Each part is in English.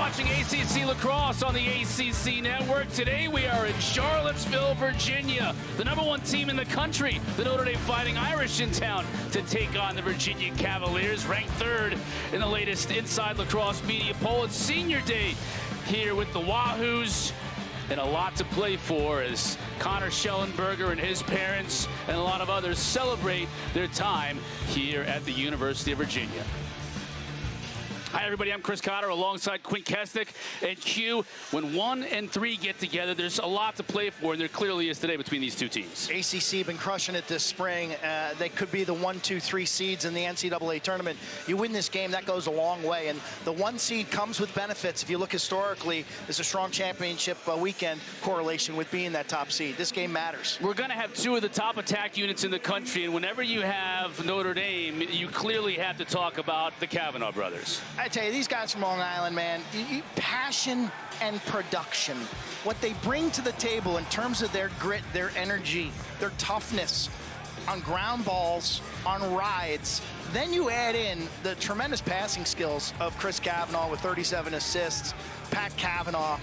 watching ACC Lacrosse on the ACC Network. Today we are in Charlottesville, Virginia. The #1 team in the country, the Notre Dame Fighting Irish, in town to take on the Virginia Cavaliers, ranked 3rd in the latest Inside Lacrosse Media Poll. It's senior day here with the Wahoos, and a lot to play for as Connor Shellenberger and his parents and a lot of others celebrate their time here at the University of Virginia. Hi, everybody. I'm Chris Cotter alongside Quint Kesnick and Q. When 1 and 3 get together, there's a lot to play for, and there clearly is today between these two teams. ACC been crushing it this spring. They could be the 1, 2, 3 seeds in the NCAA tournament. You win this game, that goes a long way. And the 1 seed comes with benefits. If you look historically, there's a strong championship weekend correlation with being that top seed. This game matters. We're going to have 2 of the top attack units in the country, and whenever you have Notre Dame, you clearly have to talk about the Kavanagh brothers. I tell you, these guys from Long Island, man, passion and production. What they bring to the table in terms of their grit, their energy, their toughness on ground balls, on rides. Then you add in the tremendous passing skills of Chris Kavanagh with 37 assists, Pat Kavanagh.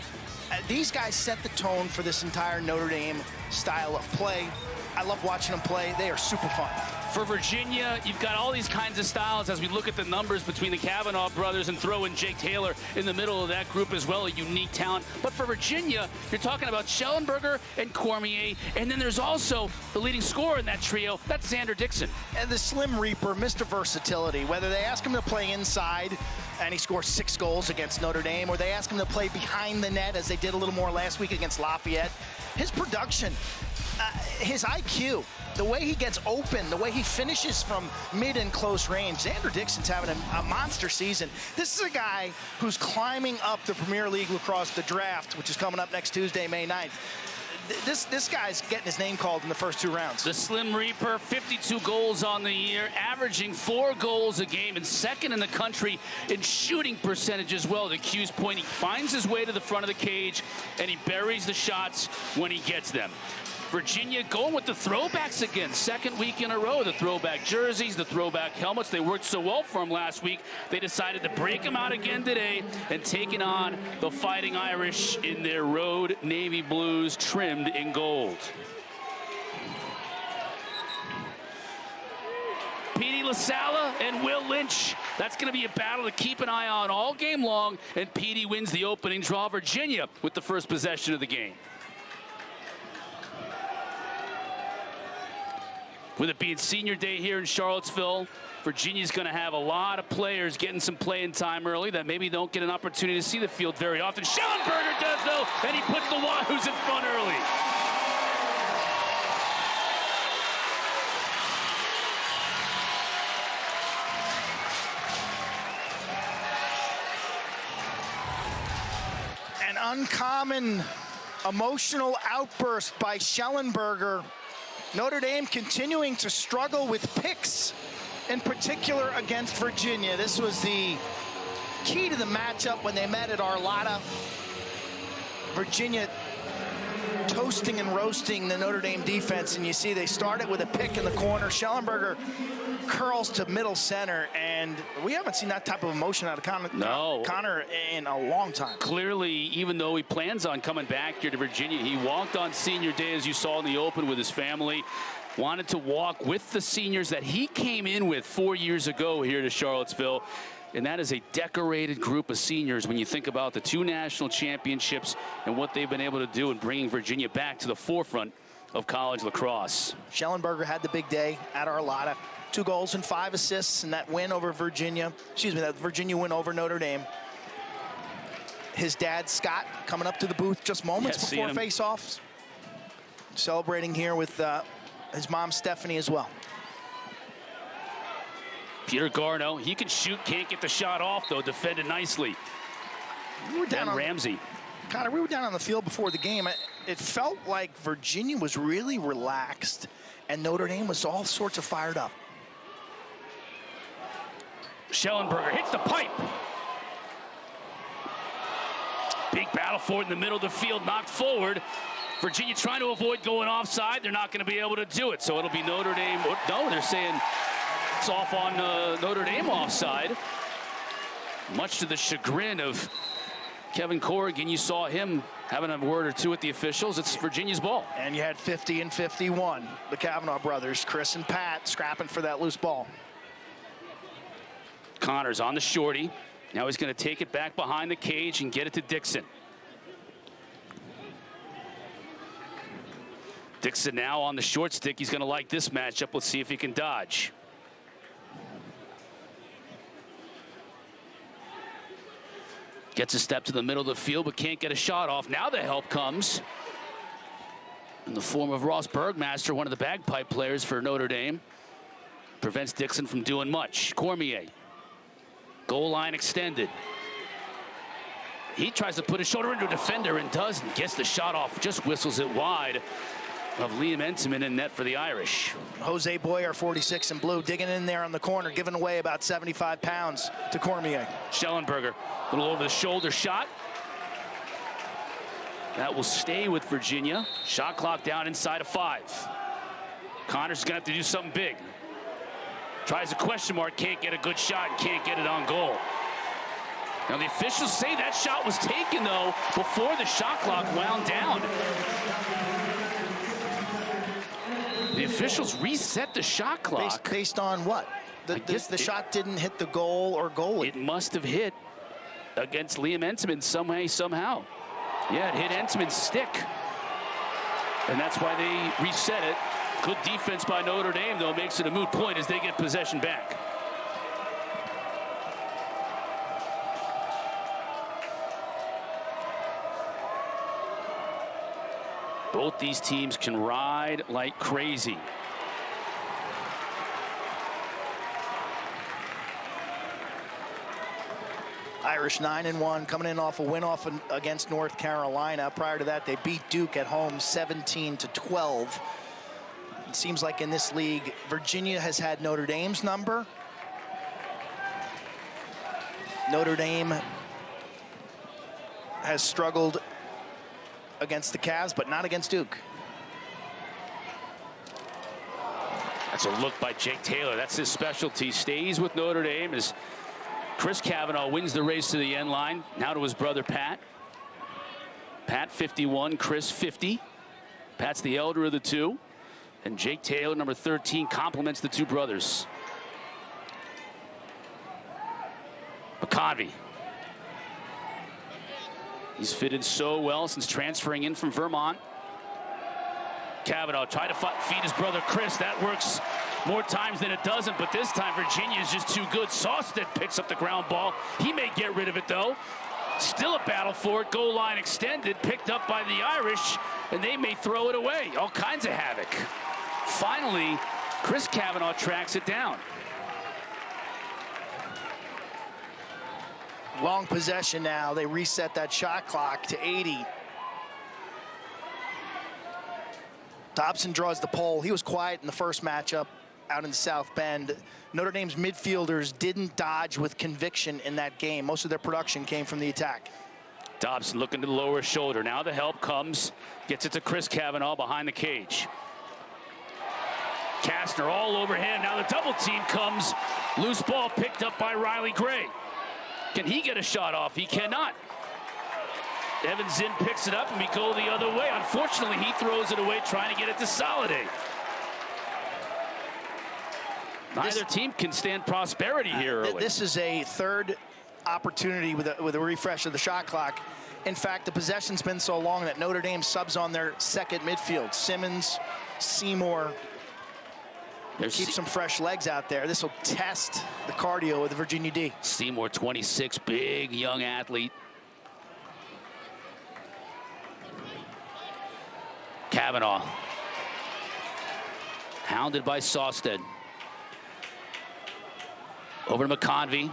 These guys set the tone for this entire Notre Dame style of play. I love watching them play. They are super fun. For Virginia, you've got all these kinds of styles as we look at the numbers between the Kavanagh brothers and throw in Jake Taylor in the middle of that group as well, a unique talent. But for Virginia, you're talking about Shellenberger and Cormier, and then there's also the leading scorer in that trio, that's Xander Dickson. And the Slim Reaper, Mr. Versatility. Whether they ask him to play inside and he scores 6 goals against Notre Dame, or they ask him to play behind the net as they did a little more last week against Lafayette, his production, his IQ, the way he gets open, the way he finishes from mid and close range. Xander Dickson's having a monster season. This is a guy who's climbing up the Premier League lacrosse, the draft, which is coming up next Tuesday, May 9th. This guy's getting his name called in the first 2 rounds. The Slim Reaper, 52 goals on the year, averaging 4 goals a game, and 2nd in the country in shooting percentage as well. The Q's point, he finds his way to the front of the cage, and he buries the shots when he gets them. Virginia going with the throwbacks again, 2nd week in a row. The throwback jerseys, the throwback helmets, they worked so well for them last week. They decided to break them out again today and taking on the Fighting Irish in their road navy blues trimmed in gold. Petey LaSalla and Will Lynch. That's going to be a battle to keep an eye on all game long, and Petey wins the opening draw. Virginia with the first possession of the game. With it being senior day here in Charlottesville, Virginia's going to have a lot of players getting some playing time early that maybe don't get an opportunity to see the field very often. Shellenberger does, though, and he puts the Wahoos in front early. An uncommon emotional outburst by Shellenberger. Notre Dame continuing to struggle with picks, in particular against Virginia. This was the key to the matchup when they met at Arlotta. Virginia toasting and roasting the Notre Dame defense, and you see they started with a pick in the corner. Shellenberger curls to middle center, and we haven't seen that type of emotion out of Connor in a long time. Clearly, even though he plans on coming back here to Virginia, he walked on senior day, as you saw in the open, with his family. Wanted to walk with the seniors that he came in with 4 years ago here to Charlottesville. And that is a decorated group of seniors when you think about the 2 national championships and what they've been able to do in bringing Virginia back to the forefront of college lacrosse. Shellenberger had the big day at Arlotta. 2 goals and 5 assists in that win over Virginia. Excuse me, that Virginia win over Notre Dame. His dad, Scott, coming up to the booth just moments before face-offs. Celebrating here with his mom, Stephanie, as well. Peter Garno, he can shoot, can't get the shot off, though. Defended nicely. We were down on Ramsey. Connor, we were down on the field before the game. It felt like Virginia was really relaxed, and Notre Dame was all sorts of fired up. Shellenberger hits the pipe. Big battle for it in the middle of the field, knocked forward. Virginia trying to avoid going offside. They're not going to be able to do it, so it'll be Notre Dame. No, they're saying it's off on Notre Dame offside. Much to the chagrin of Kevin Corrigan, you saw him having a word or two with the officials. It's Virginia's ball. And you had 50 and 51. The Kavanagh brothers, Chris and Pat, scrapping for that loose ball. Connor's on the shorty. Now he's going to take it back behind the cage and get it to Dickson. Dickson now on the short stick. He's going to like this matchup. Let's see if he can dodge. Gets a step to the middle of the field, but can't get a shot off. Now the help comes in the form of Ross Bergmaster, one of the bagpipe players for Notre Dame. Prevents Dickson from doing much. Cormier. Goal line extended. He tries to put his shoulder into a defender and doesn't. Gets the shot off, just whistles it wide of Liam Entenmann in net for the Irish. Jose Boyer, 46 in blue, digging in there on the corner, giving away about 75 pounds to Cormier. Schellenberger, a little over the shoulder shot. That will stay with Virginia. Shot clock down inside of 5. Connor's gonna have to do something big. Tries a question mark, can't get a good shot, and can't get it on goal. Now the officials say that shot was taken though before the shot clock wound down. The officials reset the shot clock. Based on what? The shot didn't hit the goal or goalie. It must have hit against Liam Entenmann some way, somehow. Yeah, it hit Entenmann's stick. And that's why they reset it. Good defense by Notre Dame, though, makes it a moot point as they get possession back. Both these teams can ride like crazy. Irish 9-1, coming in off a win against North Carolina. Prior to that, they beat Duke at home 17-12. It seems like in this league, Virginia has had Notre Dame's number. Notre Dame has struggled against the Cavs, but not against Duke. That's a look by Jake Taylor. That's his specialty. Stays with Notre Dame as Chris Kavanagh wins the race to the end line. Now to his brother Pat. Pat 51, Chris 50. Pat's the elder of the two. And Jake Taylor, number 13, compliments the two brothers. McConvey. He's fitted so well since transferring in from Vermont. Kavanagh tried to feed his brother Chris. That works more times than it doesn't, but this time Virginia is just too good. Saustad picks up the ground ball. He may get rid of it, though. Still a battle for it. Goal line extended, picked up by the Irish, and they may throw it away. All kinds of havoc. Finally, Chris Kavanagh tracks it down. Long possession now. They reset that shot clock to 80. Dobson draws the pole. He was quiet in the first matchup out in South Bend. Notre Dame's midfielders didn't dodge with conviction in that game. Most of their production came from the attack. Dobson looking to the lower shoulder. Now the help comes. Gets it to Chris Kavanagh behind the cage. Kastner all over him. Now the double team comes. Loose ball picked up by Riley Gray. Can he get a shot off? He cannot. Evan Zinn picks it up and we go the other way. Unfortunately, he throws it away trying to get it to Sallade. Neither team can stand prosperity here early. This is a third opportunity with a refresh of the shot clock. In fact, the possession's been so long that Notre Dame subs on their second midfield. Simmons, Seymour. Keep some fresh legs out there. This will test the cardio of the Virginia D. Seymour, 26, big young athlete. Kavanagh. Hounded by Saustad. Over to McConvey.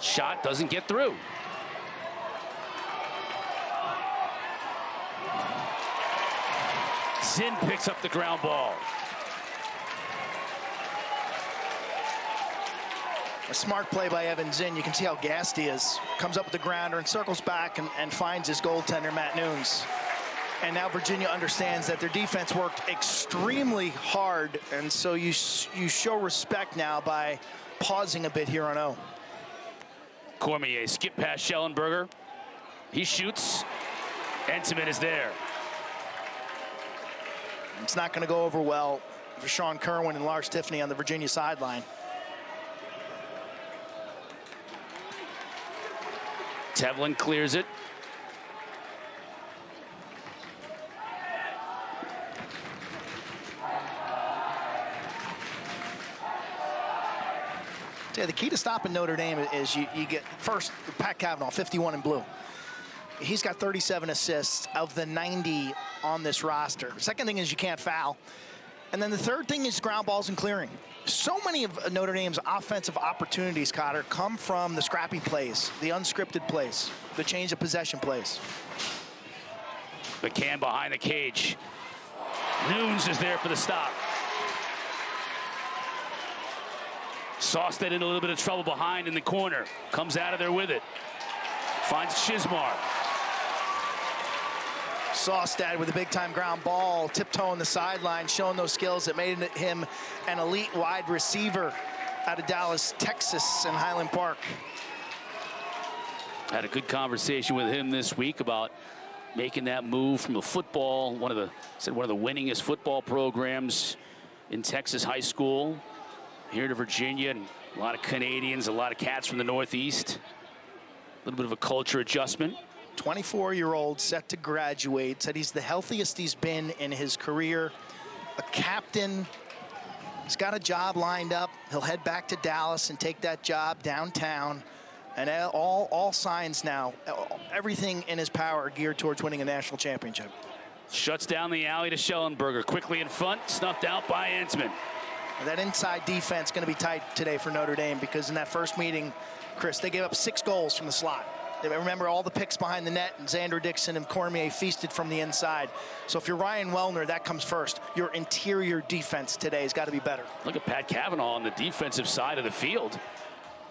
Shot doesn't get through. Zinn picks up the ground ball. A smart play by Evan Zinn. You can see how gassed he is. Comes up with the grounder and circles back and finds his goaltender, Matt Nunes. And now Virginia understands that their defense worked extremely hard, and so you show respect now by pausing a bit here on O. Cormier, skip past Shellenberger. He shoots. Entenmann is there. It's not going to go over well for Sean Kerwin and Lars Tiffany on the Virginia sideline. Tevlin clears it. Yeah, the key to stopping Notre Dame is you get first Pat Kavanagh, 51 in blue. He's got 37 assists of the 90 on this roster. Second thing is you can't foul. And then the third thing is ground balls and clearing. So many of Notre Dame's offensive opportunities, Cotter, come from the scrappy plays, the unscripted plays, the change of possession plays. McCann behind the cage. Nunes is there for the stop. Saustad in a little bit of trouble behind in the corner. Comes out of there with it. Finds Chizmar. Saustad with a big-time ground ball, tiptoeing the sideline, showing those skills that made him an elite wide receiver out of Dallas, Texas, and Highland Park. Had a good conversation with him this week about making that move from a football, one of the winningest football programs in Texas high school, here to Virginia, and a lot of Canadians, a lot of cats from the Northeast. A little bit of a culture adjustment. 24-year-old set to graduate, said he's the healthiest he's been in his career. A captain. He's got a job lined up. He'll head back to Dallas and take that job downtown. And all signs now, everything in his power geared towards winning a national championship. Shuts down the alley to Shellenberger. Quickly in front, snuffed out by Entenmann. That inside defense going to be tight today for Notre Dame, because in that first meeting, Chris, they gave up 6 goals from the slot. Remember all the picks behind the net, and Xander, Dickson, and Cormier feasted from the inside. So if you're Ryan Wellner, that comes first. Your interior defense today has got to be better. Look at Pat Kavanagh on the defensive side of the field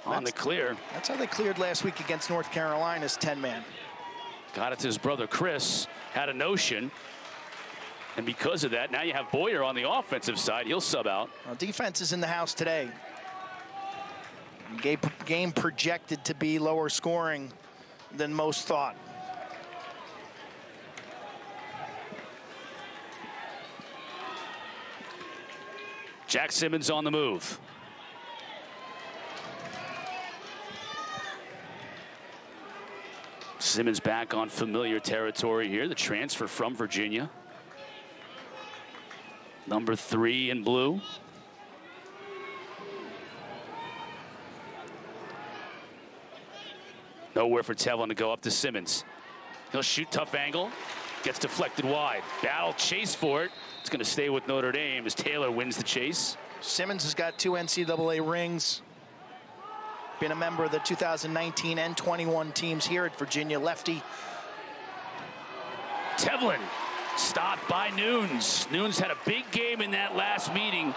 on the clear. That's how they cleared last week against North Carolina's 10-man. Got it to his brother Chris, had a notion. And because of that, now you have Boyer on the offensive side. He'll sub out. Well, defense is in the house today. Game projected to be lower scoring than most thought. Jack Simmons on the move. Simmons back on familiar territory here. The transfer from Virginia. Number 3 in blue. Nowhere for Tevlin to go up to Simmons. He'll shoot, tough angle. Gets deflected wide. Battle chase for it. It's going to stay with Notre Dame as Taylor wins the chase. Simmons has got 2 NCAA rings. Been a member of the 2019 and 21 teams here at Virginia. Lefty. Tevlin stopped by Nunes. Nunes had a big game in that last meeting.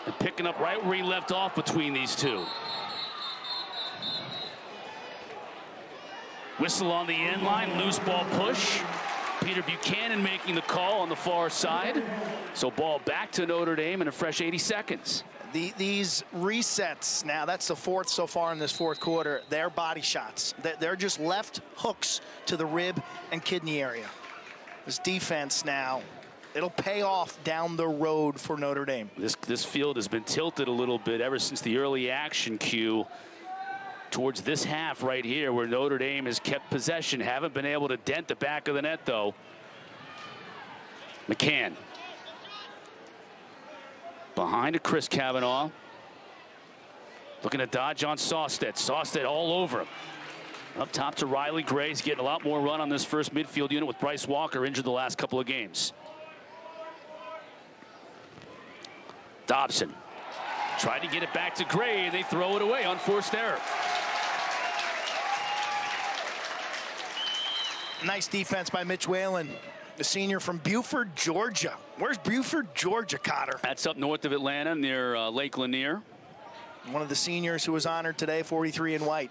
And picking up right where he left off between these two. Whistle on the end line, loose ball push. Peter Buchanan making the call on the far side. So ball back to Notre Dame in a fresh 80 seconds. These resets now, that's the 4th so far in this 4th quarter. They're body shots. They're just left hooks to the rib and kidney area. This defense now, it'll pay off down the road for Notre Dame. This field has been tilted a little bit ever since the early action cue towards this half right here, where Notre Dame has kept possession. Haven't been able to dent the back of the net, though. McCann. Behind to Chris Kavanagh. Looking to dodge on Saustad. Saustad all over him. Up top to Riley Gray. He's getting a lot more run on this first midfield unit with Bryce Walker injured the last couple of games. Dobson tried to get it back to Gray, and they throw it away. Unforced error. Nice defense by Mitch Whalen, the senior from Buford, Georgia. Where's Buford, Georgia, Cotter? That's up north of Atlanta near Lake Lanier. One of the seniors who was honored today, 43 in white.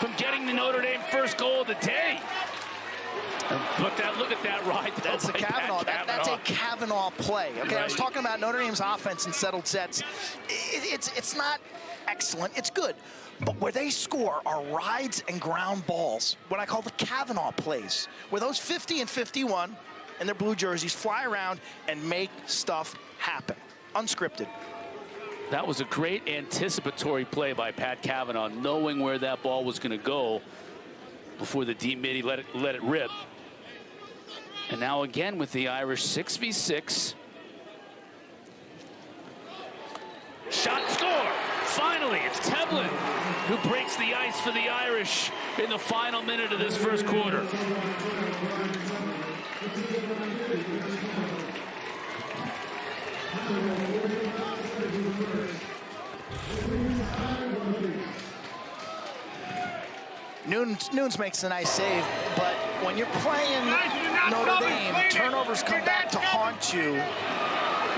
from getting the Notre Dame first goal of the day. Look at that ride. That's a Kavanagh. That's a Kavanagh play. Okay, right. I was talking about Notre Dame's offense in settled sets. It's not excellent. It's good. But where they score are rides and ground balls, what I call the Kavanagh plays, where those 50 and 51 in their blue jerseys fly around and make stuff happen. Unscripted. That was a great anticipatory play by Pat Kavanagh, knowing where that ball was going to go before the D-midi let it rip. And now again with the Irish 6v6. Shot, score! Finally, it's Tevlin who breaks the ice for the Irish in the final minute of this first quarter. Nunes makes a nice save, but when you're playing Notre Dame, turnovers come back to haunt you.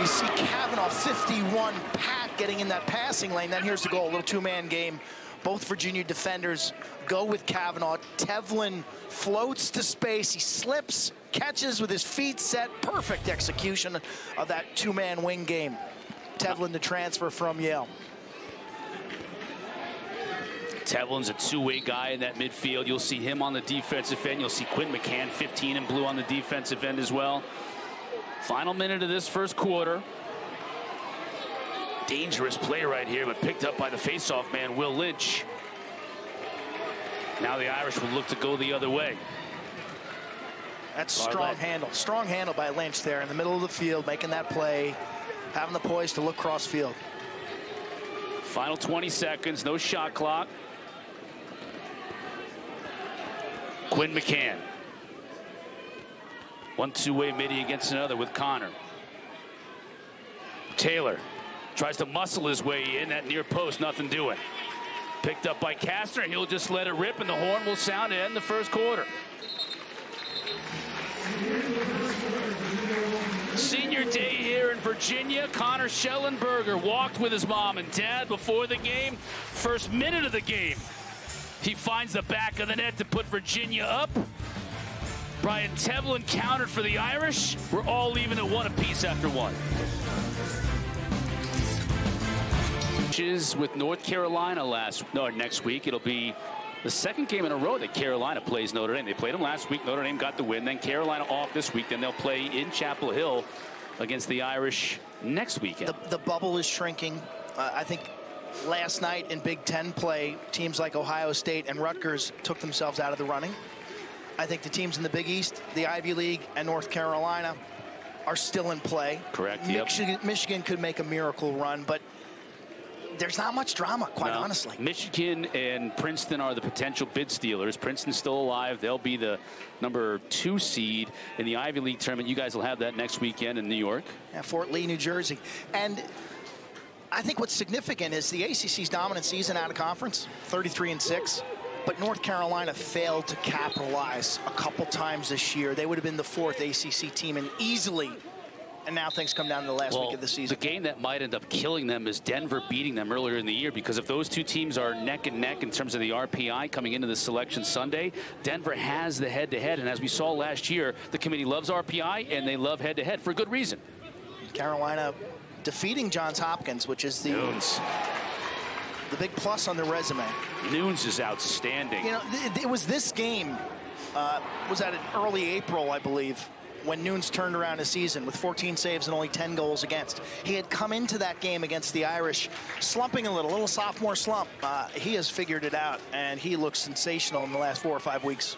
You see Kavanagh 51, Pat getting in that passing lane. Then here's the goal, a little two-man game. Both Virginia defenders go with Kavanagh. Tevlin floats to space. He slips, catches with his feet set. Perfect execution of that two-man wing game. Tevlin to transfer from Yale. Tevlin's a two-way guy in that midfield. You'll see him on the defensive end. You'll see Quinn McCann, 15 in blue, on the defensive end as well. Final minute of this first quarter. Dangerous play right here, but picked up by the faceoff man, Will Lynch. Now the Irish will look to go the other way. That's strong handle. Strong handle by Lynch there in the middle of the field, making that play, having the poise to look cross field. Final 20 seconds, no shot clock. Quinn McCann. One two-way midi against another with Connor. Taylor tries to muscle his way in, that near post, nothing doing. Picked up by Kastner, he'll just let it rip, and the horn will sound to end the first quarter. Senior day here in Virginia. Connor Shellenberger walked with his mom and dad before the game. First minute of the game, he finds the back of the net to put Virginia up. Brian Tevlin countered for the Irish. We're all even at one apiece after one. With North Carolina next week. It'll be the second game in a row that Carolina plays Notre Dame. They played them last week. Notre Dame got the win. Then Carolina off this week. Then they'll play in Chapel Hill against the Irish next weekend. The bubble is shrinking. I think last night in Big Ten play, teams like Ohio State and Rutgers took themselves out of the running. I think the teams in the Big East, the Ivy League, and North Carolina are still in play. Correct. Michigan could make a miracle run, but there's not much drama, quite honestly. Michigan and Princeton are the potential bid stealers. Princeton's still alive. They'll be the number 2 seed in the Ivy League tournament. You guys will have that next weekend in New York. Yeah, Fort Lee, New Jersey. And I think what's significant is the ACC's dominant season out of conference, 33-6. But North Carolina failed to capitalize a couple times this year. They would have been the 4th ACC team, and easily. And now things come down to the last week of the season. The game that might end up killing them is Denver beating them earlier in the year, because if those two teams are neck and neck in terms of the RPI coming into the selection Sunday, Denver has the head-to-head. And as we saw last year, the committee loves RPI and they love head-to-head for good reason. Carolina defeating Johns Hopkins, which is the big plus on their resume. Nunes is outstanding. You know, it was this game, was at early April, I believe, when Nunes turned around his season with 14 saves and only 10 goals against. He had come into that game against the Irish slumping a little sophomore slump. He has figured it out, and he looks sensational in the last 4 or 5 weeks.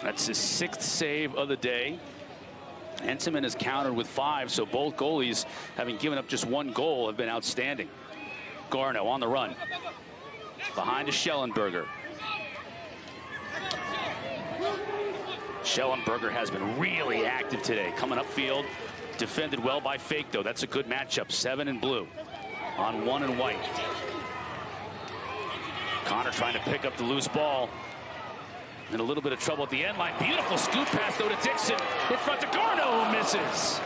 That's his 6th save of the day. Entenmann has countered with 5, so both goalies, having given up just 1 goal, have been outstanding. Garneau on the run. Behind to Shellenberger. Shellenberger has been really active today, coming upfield. Defended well by Fake, though. That's a good matchup. 7 in blue on 1 in white. Connor trying to pick up the loose ball. In a little bit of trouble at the end line. Beautiful scoop pass, though, to Dickson. In front to Garneau, who misses.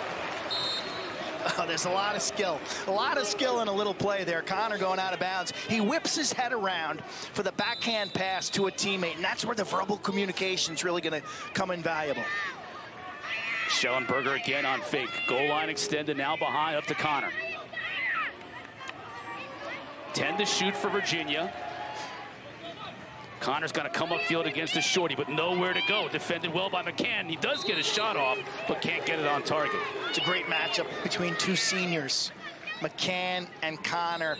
Oh, there's a lot of skill. A lot of skill in a little play there. Connor going out of bounds. He whips his head around for the backhand pass to a teammate, and that's where the verbal communication is really going to come invaluable. Shellenberger again on fake. Goal line extended, now behind, up to Connor. 10 to shoot for Virginia. Connor's going to come upfield against the shorty, but nowhere to go. Defended well by McCann. He does get a shot off, but can't get it on target. It's a great matchup between two seniors, McCann and Connor.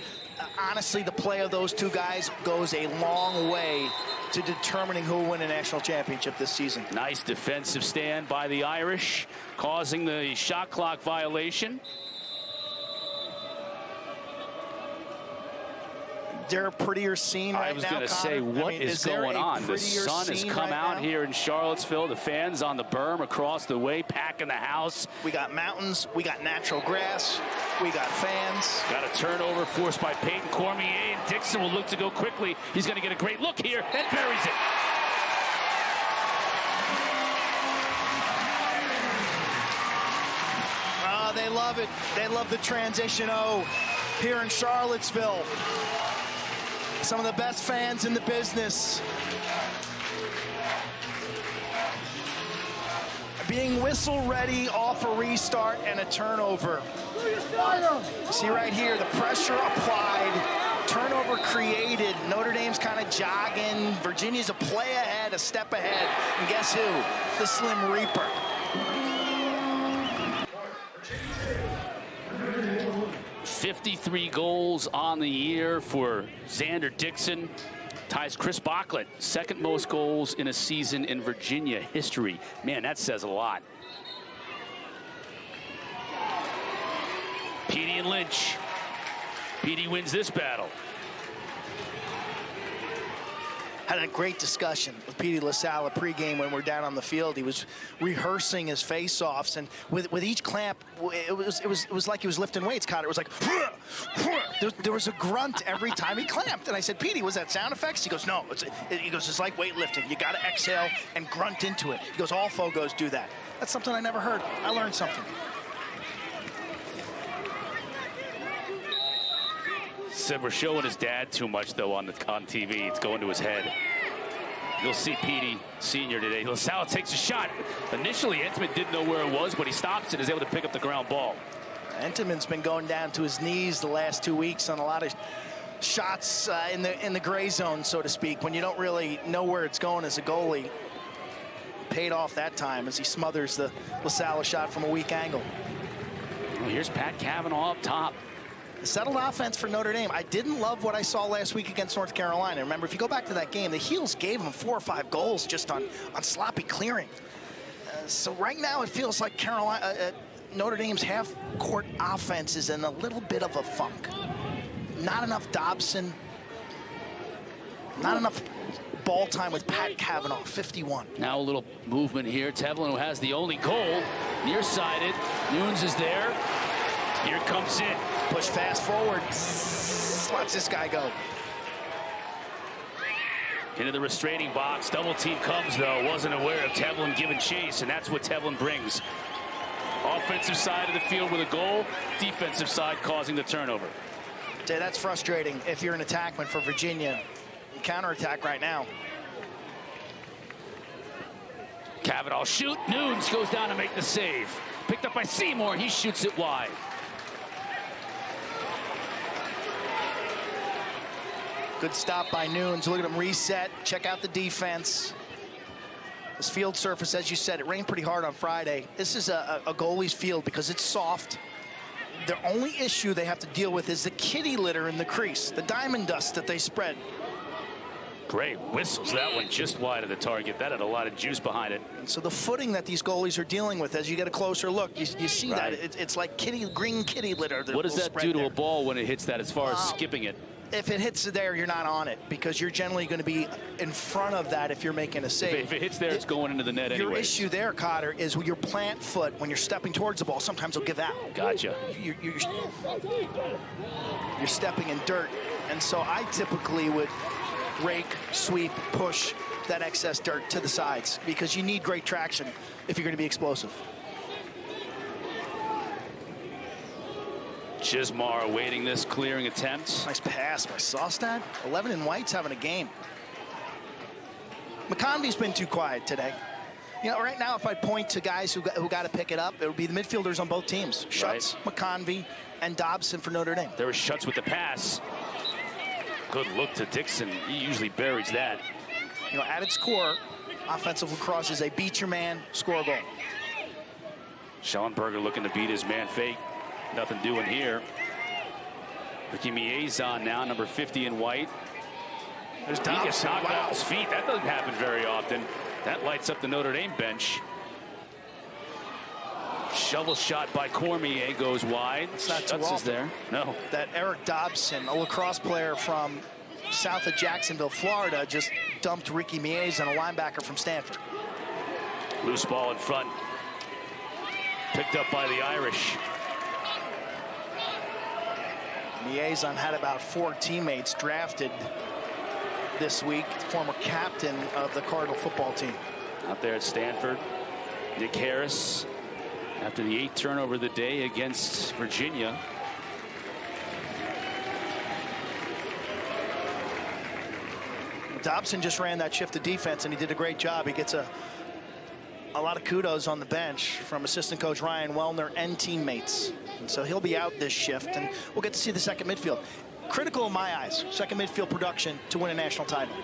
Honestly, the play of those two guys goes a long way to determining who will win a national championship this season. Nice defensive stand by the Irish, causing the shot clock violation. They're a prettier scene right now. I was going to say, what is going on? The sun has come out here in Charlottesville. The fans on the berm across the way, packing the house. We got mountains. We got natural grass. We got fans. Got a turnover forced by Payton. Cormier and Dickson will look to go quickly. He's going to get a great look here and buries it. Oh, they love it. They love the transition here in Charlottesville. Some of the best fans in the business. Being whistle ready off a restart and a turnover. See right here, the pressure applied, turnover created. Notre Dame's kind of jogging. Virginia's a play ahead, a step ahead. And guess who? The Slim Reaper. .53 goals on the year for Xander Dickson. Ties Chris Bachlet, second most goals in a season in Virginia history. Man, that says a lot. Petey and Lynch. Petey wins this battle. Had a great discussion with Petey LaSalle pregame when we're down on the field. He was rehearsing his face-offs, and with each clamp, it was like he was lifting weights. Connor, it was like, there was a grunt every time he clamped. And I said, Petey, was that sound effects? He goes, no. He goes, it's like weightlifting. You got to exhale and grunt into it. He goes, all Fogos do that. That's something I never heard. I learned something. Said we're showing his dad too much, though, on TV. It's going to his head. You'll see Petey Sr. today. LaSalle takes a shot. Initially, Entenmann didn't know where it was, but he stops and is able to pick up the ground ball. Entenmann's been going down to his knees the last 2 weeks on a lot of shots in the gray zone, so to speak, when you don't really know where it's going as a goalie. Paid off that time as he smothers the LaSalle shot from a weak angle. Well, here's Pat Kavanagh up top. The settled offense for Notre Dame. I didn't love what I saw last week against North Carolina. Remember, if you go back to that game, the Heels gave them 4 or 5 goals just on sloppy clearing. So right now it feels like Notre Dame's half-court offense is in a little bit of a funk. Not enough Dobson. Not enough ball time with Pat Kavanagh, 51. Now a little movement here. Tevlin, who has the only goal, nearsighted. Nunes is there. Here comes Zinn. Push fast forward. Watch this guy go. Into the restraining box. Double team comes, though. Wasn't aware of Tevlin giving chase, and that's what Tevlin brings. Offensive side of the field with a goal. Defensive side causing the turnover. That's frustrating if you're an attackman for Virginia. Counterattack right now. Kavanagh shoot. Nunes goes down to make the save. Picked up by Seymour. He shoots it wide. Good stop by Nunes. Look at him reset. Check out the defense. This field surface, as you said, it rained pretty hard on Friday. This is a goalie's field because it's soft. The only issue they have to deal with is the kitty litter in the crease, the diamond dust that they spread. Great whistles. That one just wide of the target. That had a lot of juice behind it. And so the footing that these goalies are dealing with, as you get a closer look, you see right. that. It's like green kitty litter. What does that do to there. A ball when it hits that as far as skipping it? If it hits there, you're not on it because you're generally going to be in front of that if you're making a save. If it hits there, it's going into the net anyway. Your issue there, Cotter, is with your plant foot when you're stepping towards the ball. Sometimes it'll give out. Gotcha. You're stepping in dirt, and so I typically would rake, sweep, push that excess dirt to the sides because you need great traction if you're going to be explosive. Chizmar awaiting this clearing attempt. Nice pass by Saustad. 11 in white's having a game. McConvey's been too quiet today. You know, right now, if I point to guys who got to pick it up, it would be the midfielders on both teams. Schutz, right. McConvey, and Dobson for Notre Dame. There was Schutz with the pass. Good look to Dickson. He usually buries that. You know, at its core, offensive lacrosse is a beat your man, score a goal. Shellenberger looking to beat his man fake. Nothing doing here. Cormier's on now, number 50 in white. There's He gets knocked off his feet. That doesn't happen very often. That lights up the Notre Dame bench. Shovel shot by Cormier goes wide. It's not too Schutz often. is there. No. That Eric Dobson, a lacrosse player from south of Jacksonville, Florida, just dumped Ricky Mies on a linebacker from Stanford. Loose ball in front. Picked up by the Irish. Miezon had about 4 teammates drafted this week, former captain of the Cardinal football team. Out there at Stanford, Nick Harris, after the 8th turnover of the day against Virginia. Dobson just ran that shift of defense, and he did a great job. He gets a lot of kudos on the bench from assistant coach Ryan Wellner and teammates. And so he'll be out this shift, and we'll get to see the second midfield. Critical in my eyes, second midfield production to win a national title.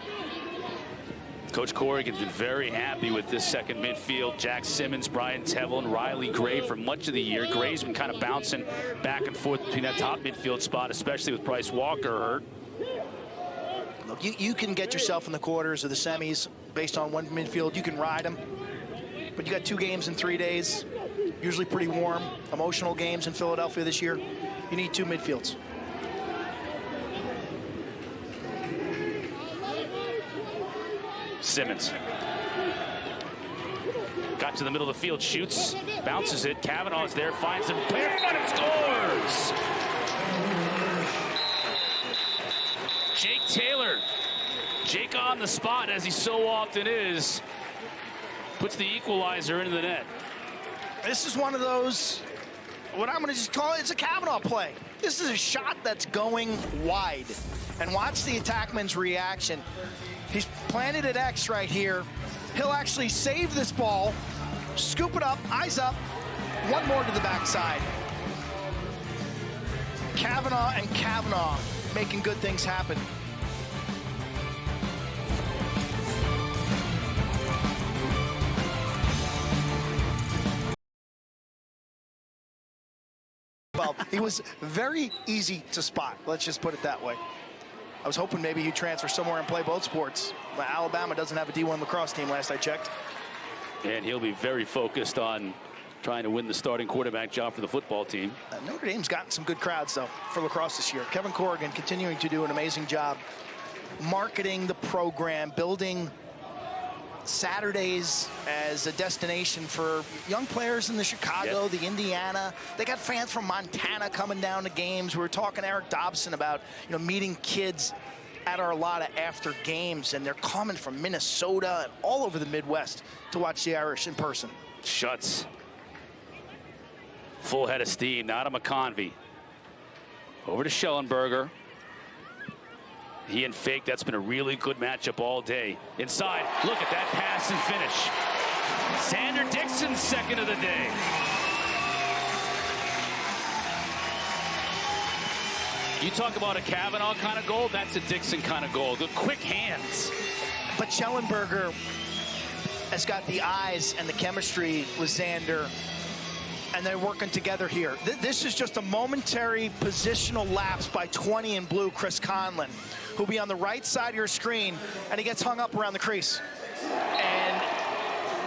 Coach Corrigan's been very happy with this second midfield. Jack Simmons, Brian Tevlin, Riley Gray for much of the year. Gray's been kind of bouncing back and forth between that top midfield spot, especially with Bryce Walker hurt. Look, you can get yourself in the quarters or the semis based on one midfield. You can ride them. But you got 2 games in 3 days, usually pretty warm, emotional games in Philadelphia this year. You need 2 midfields. Simmons. Got to the middle of the field, shoots, bounces it. Kavanagh's there, finds him, barefoot and scores! Jake Taylor. Jake on the spot, as he so often is. Puts the equalizer into the net. This is one of those, what I'm going to just call it, it's a Kavanagh play. This is a shot that's going wide. And watch the attackman's reaction. He's planted at X right here. He'll actually save this ball, scoop it up, eyes up, one more to the backside. Kavanagh and Kavanagh making good things happen. Well, he was very easy to spot. Let's just put it that way. I was hoping maybe he'd transfer somewhere and play both sports. But Alabama doesn't have a D1 lacrosse team last I checked. And he'll be very focused on trying to win the starting quarterback job for the football team. Notre Dame's gotten some good crowds, though, for lacrosse this year. Kevin Corrigan continuing to do an amazing job marketing the program, building Saturdays as a destination for young players in the Chicago, the Indiana. They got fans from Montana coming down to games. We were talking to Eric Dobson about, you know, meeting kids at Arlotta after games, and they're coming from Minnesota and all over the Midwest to watch the Irish in person. Schutz. Full head of steam, now to McConvey. Over to Shellenberger. He and Fake, that's been a really good matchup all day. Inside, look at that pass and finish. Xander Dickson's second of the day. You talk about a Kavanagh kind of goal, that's a Dickson kind of goal. Good quick hands. But Shellenberger has got the eyes and the chemistry with Xander, and they're working together here. This is just a momentary positional lapse by 20 in blue, Chris Conlon, who'll be on the right side of your screen, and he gets hung up around the crease. And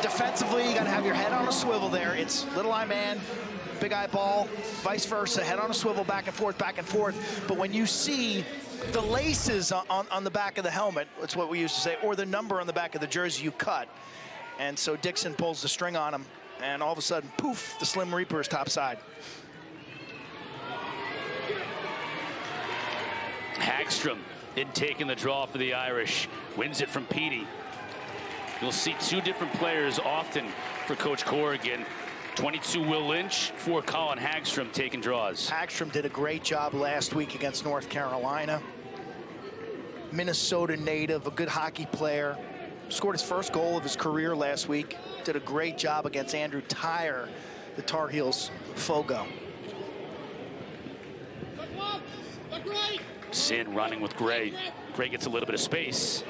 defensively, you got to have your head on a swivel there. It's little eye man, big eye ball, vice versa, head on a swivel, back and forth, back and forth. But when you see the laces on the back of the helmet, that's what we used to say, or the number on the back of the jersey, you cut. And so Dickson pulls the string on him, and all of a sudden, poof, the Slim Reaper is topside. Hagstrom in taking the draw for the Irish. Wins it from Petey. You'll see 2 different players often for Coach Corrigan. 22 Will Lynch for Colin Hagstrom taking draws. Hagstrom did a great job last week against North Carolina. Minnesota native, a good hockey player. Scored his first goal of his career last week. Did a great job against Andrew Tyre, the Tar Heels Fogo. Zinn running with Gray. Gray gets a little bit of space.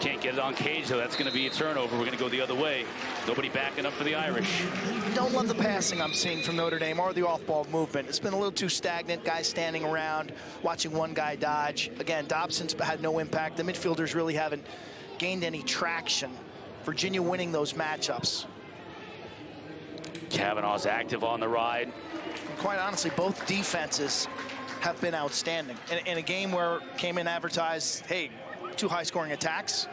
Can't get it on Cade, though. That's going to be a turnover. We're going to go the other way. Nobody backing up for the Irish. Don't love the passing I'm seeing from Notre Dame or the off-ball movement. It's been a little too stagnant. Guys standing around, watching one guy dodge. Again, Dobson's had no impact. The midfielders really haven't gained any traction. Virginia winning those matchups. Kavanagh's active on the ride. And quite honestly, both defenses have been outstanding. In a game where came in advertised, hey, 2 high-scoring attacks,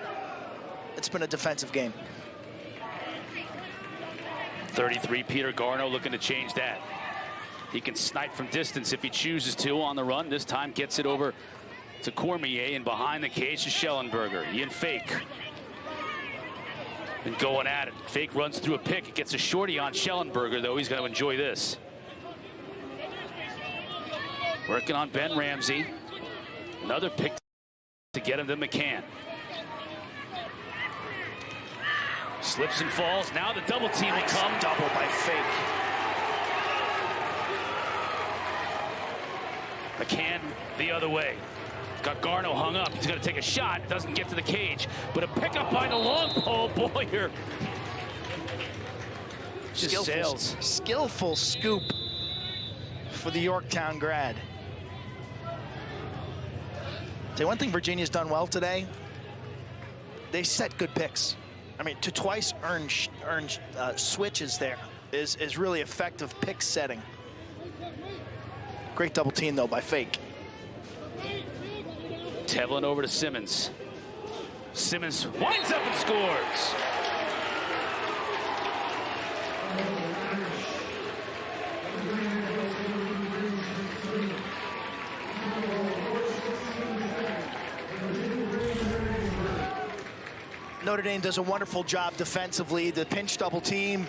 it's been a defensive game. 33, Peter Garneau looking to change that. He can snipe from distance if he chooses to on the run. This time gets it over to Cormier, and behind the cage to Shellenberger. Ian Fake. And going at it. Fake runs through a pick. It gets a shorty on Shellenberger, though. He's going to enjoy this. Working on Ben Ramsey. Another pick to get him to McCann. Slips and falls. Now the double team will come. Double by Fake. McCann the other way. Got Garneau hung up. He's going to take a shot. Doesn't get to the cage. But a pickup by the long pole. Boyer. Just sails. Skillful scoop for the Yorktown grad. The one thing Virginia's done well today, they set good picks. I mean, to twice earn switches there is really effective pick setting. Great double team, though, by Fake. Tevlin over to Simmons. Simmons winds up and scores. Notre Dame does a wonderful job defensively. The pinch double team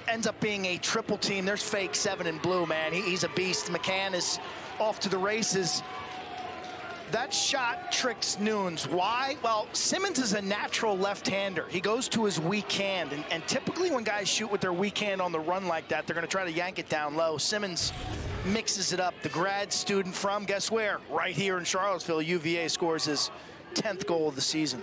ends up being a triple team. There's Fake, 7 in blue, man. He's a beast. McCann is off to the races. That shot tricks Nunes. Why? Well, Simmons is a natural left-hander. He goes to his weak hand, and typically when guys shoot with their weak hand on the run like that, they're going to try to yank it down low. Simmons mixes it up. The grad student from, guess where? Right here in Charlottesville, UVA scores his 10th goal of the season.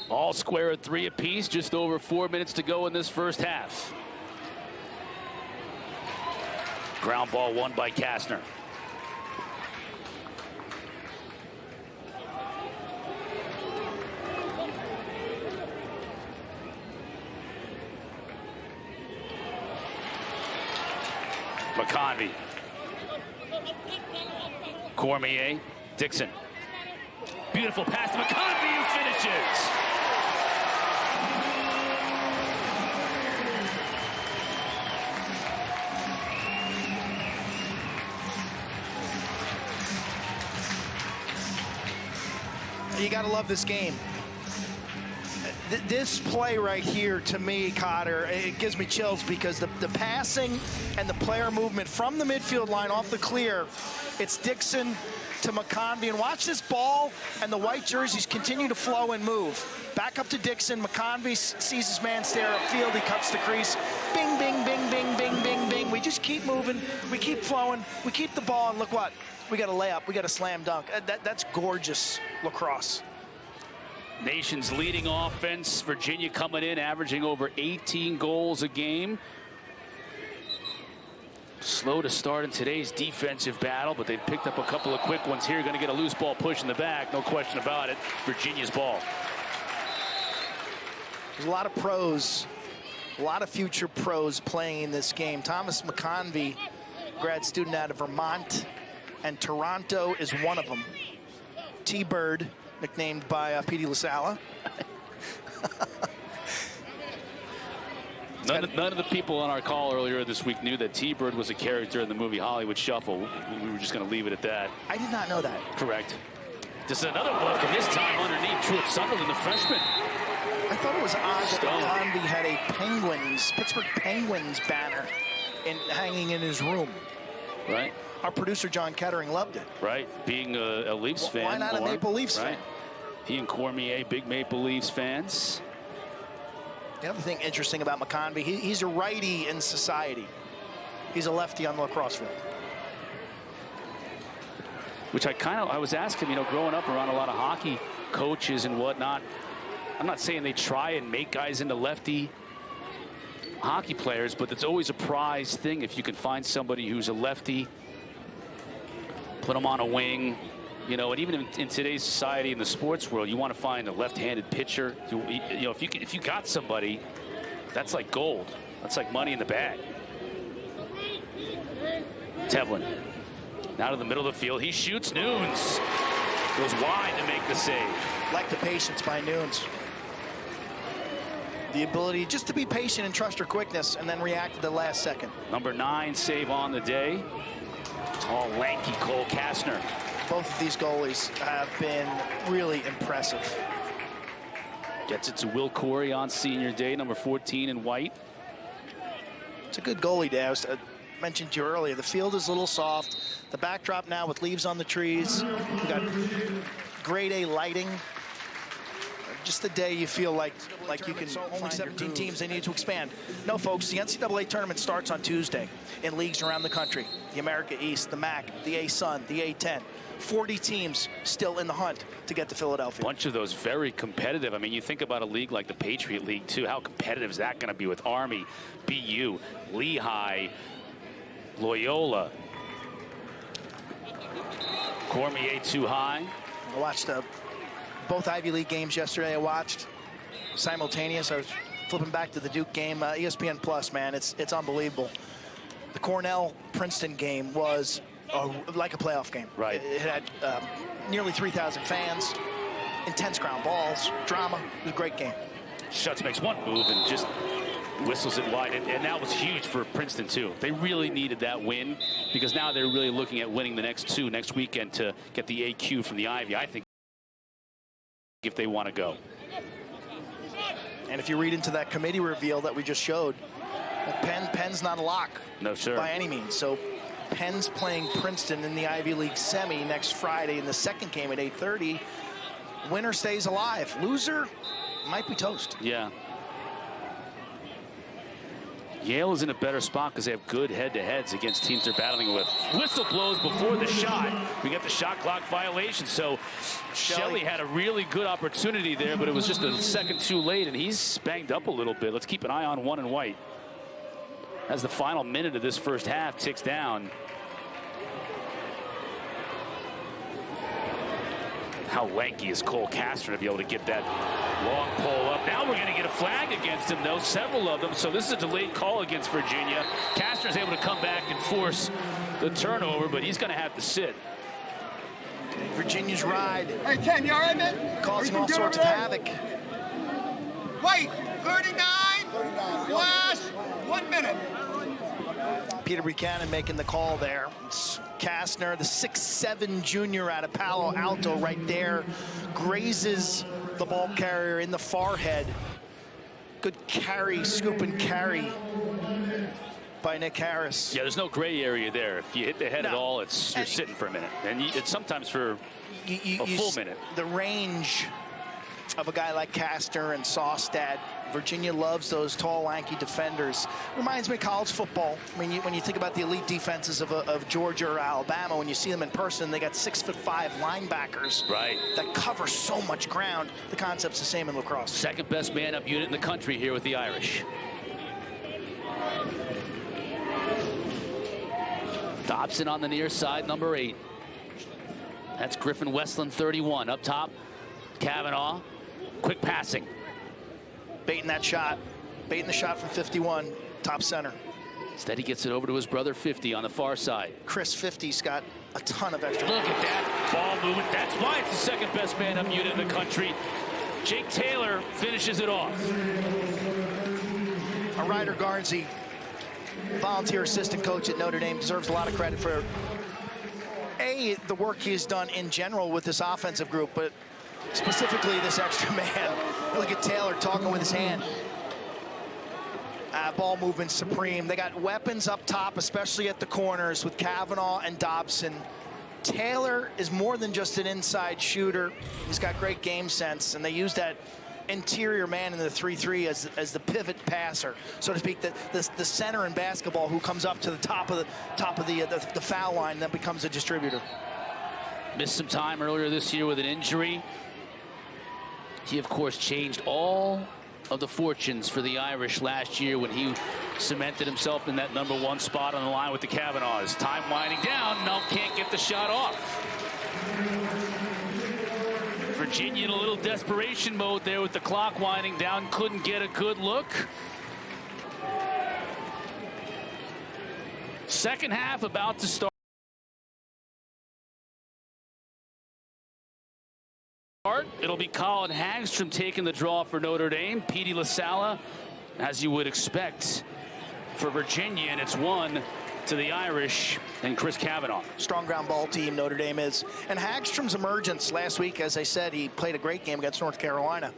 All square at 3 apiece. Just over 4 minutes to go in this first half. Ground ball won by Kastner. McConvey. Cormier. Dickson. Beautiful pass to McConvey, who finishes. You got to love this game. This play right here, to me, Cotter, it gives me chills because the passing and the player movement from the midfield line off the clear, it's Dickson to McConvey. And watch this ball and the white jerseys continue to flow and move. Back up to Dickson. McConvey sees his man stare upfield. He cuts the crease. Bing, bing, bing, bing, bing, bing, bing. We just keep moving. We keep flowing. We keep the ball. And look what? We got a layup. We got a slam dunk. That's gorgeous lacrosse. Nation's leading offense. Virginia coming in, averaging over 18 goals a game. Slow to start in today's defensive battle, but they've picked up a couple of quick ones here. Going to get a loose ball push in the back, no question about it. Virginia's ball. There's a lot of pros, a lot of future pros playing in this game. Thomas McConvey, grad student out of Vermont, and Toronto is one of them. T-Bird, nicknamed by Petey LaSalla. None of the people on our call earlier this week knew that T-Bird was a character in the movie Hollywood Shuffle. We were just going to leave it at that. I did not know that. Correct. Just another look, and this time underneath Truett Sunderland, the freshman. I thought it was odd that McConvey had a Pittsburgh Penguins banner hanging in his room. Right. Our producer, John Kettering, loved it. Right. Being a Leafs fan. Why not a Maple Leafs fan? He and Cormier, big Maple Leafs fans. The other thing interesting about McConvey, he's a righty in society. He's a lefty on the lacrosse field. Which I was asking, you know, growing up around a lot of hockey coaches and whatnot. I'm not saying they try and make guys into lefty hockey players, but it's always a prized thing if you can find somebody who's a lefty, put them on a wing, you know. And even in today's society, in the sports world, you want to find a left-handed pitcher. You know, if you got somebody, that's like gold. That's like money in the bag. Tevlin now to the middle of the field. He shoots. Nunes goes wide to make the save. Like the patience by Nunes. The ability just to be patient and trust her quickness and then react at the last second. Number 9 save on the day. Tall, lanky Klockner. Both of these goalies have been really impressive. Gets it to Will Corey on senior day, number 14 in white. It's a good goalie day. I mentioned to you earlier, the field is a little soft. The backdrop now with leaves on the trees. We got grade A lighting. Just the day you feel like you can. Only 17 teams, they need to expand. No, folks, the NCAA tournament starts on Tuesday in leagues around the country. The America East, the MAC, the A-Sun, the A-10. 40 teams still in the hunt to get to Philadelphia. Bunch of those very competitive. I mean, you think about a league like the Patriot League, too. How competitive is that going to be with Army, BU, Lehigh, Loyola, Cormier too high. I watched both Ivy League games yesterday. I watched simultaneous. I was flipping back to the Duke game. ESPN Plus, man, it's unbelievable. The Cornell-Princeton game was like a playoff game. Right. It had nearly 3,000 fans, intense ground balls, drama. It was a great game. Schutz makes one move and just whistles it wide, and that was huge for Princeton too. They really needed that win because now they're really looking at winning the next 2 next weekend to get the AQ from the Ivy, I think, if they want to go. And if you read into that committee reveal that we just showed, Penn's not a lock. No, sir. By any means. So Penn's playing Princeton in the Ivy League semi next Friday in the second game at 8:30. Winner stays alive. Loser might be toast. Yeah. Yale is in a better spot because they have good head-to-heads against teams they're battling with. Whistle blows before the shot. We get the shot clock violation. So Shelley had a really good opportunity there, but it was just a second too late, and he's banged up a little bit. Let's keep an eye on one and white as the final minute of this first half ticks down. How lanky is Klockner to be able to get that long pole up? Now we're going to get a flag against him, though, several of them. So this is a delayed call against Virginia. Castner's able to come back and force the turnover, but he's going to have to sit. Virginia's ride. Hey, Ken, you all right, man? Causing all sorts of havoc. Wait, 39, flash, 1 minute. Peter Buchanan making the call there. It's Kastner, the 6'7" junior out of Palo Alto right there, grazes the ball carrier in the forehead. Good carry, scoop and carry by Nick Harris. Yeah, there's no gray area there. If you hit the head at all, you're sitting for a minute. And it's sometimes for a full minute. The range of a guy like Kastner and Saustad. Virginia loves those tall, lanky defenders. Reminds me of college football. I mean, when you think about the elite defenses of Georgia or Alabama, when you see them in person, they got 6'5" linebackers that cover so much ground. The concept's the same in lacrosse. Second best man-up unit in the country here with the Irish. Dobson on the near side, number 8. That's Griffin, Westlin, 31. Up top, Kavanagh. Quick passing. Baiting that shot. Baiting the shot from 51, top center. Instead, he gets it over to his brother, 50, on the far side. Chris 50's got a ton of extra. Look at that ball movement. That's why it's the second best man-up unit in the country. Jake Taylor finishes it off. Ryder Garnsey, volunteer assistant coach at Notre Dame, deserves a lot of credit for the work he's done in general with this offensive group, but specifically this extra man. Look at Taylor talking with his hand. Ball movement supreme. They got weapons up top, especially at the corners with Kavanagh and Dobson. Taylor is more than just an inside shooter. He's got great game sense, and they use that interior man in the 3-3 as the pivot passer, so to speak, the center in basketball who comes up to the top of the foul line and then becomes a distributor. Missed some time earlier this year with an injury. He, of course, changed all of the fortunes for the Irish last year when he cemented himself in that #1 spot on the line with the Kavanaghs. Time winding down. No, can't get the shot off. Virginia in a little desperation mode there with the clock winding down. Couldn't get a good look. Second half about to start. It'll be Colin Hagstrom taking the draw for Notre Dame. Petey LaSalla, as you would expect, for Virginia, and it's 1 to the Irish and Chris Kavanagh. Strong ground ball team, Notre Dame is. And Hagstrom's emergence last week, as I said, he played a great game against North Carolina.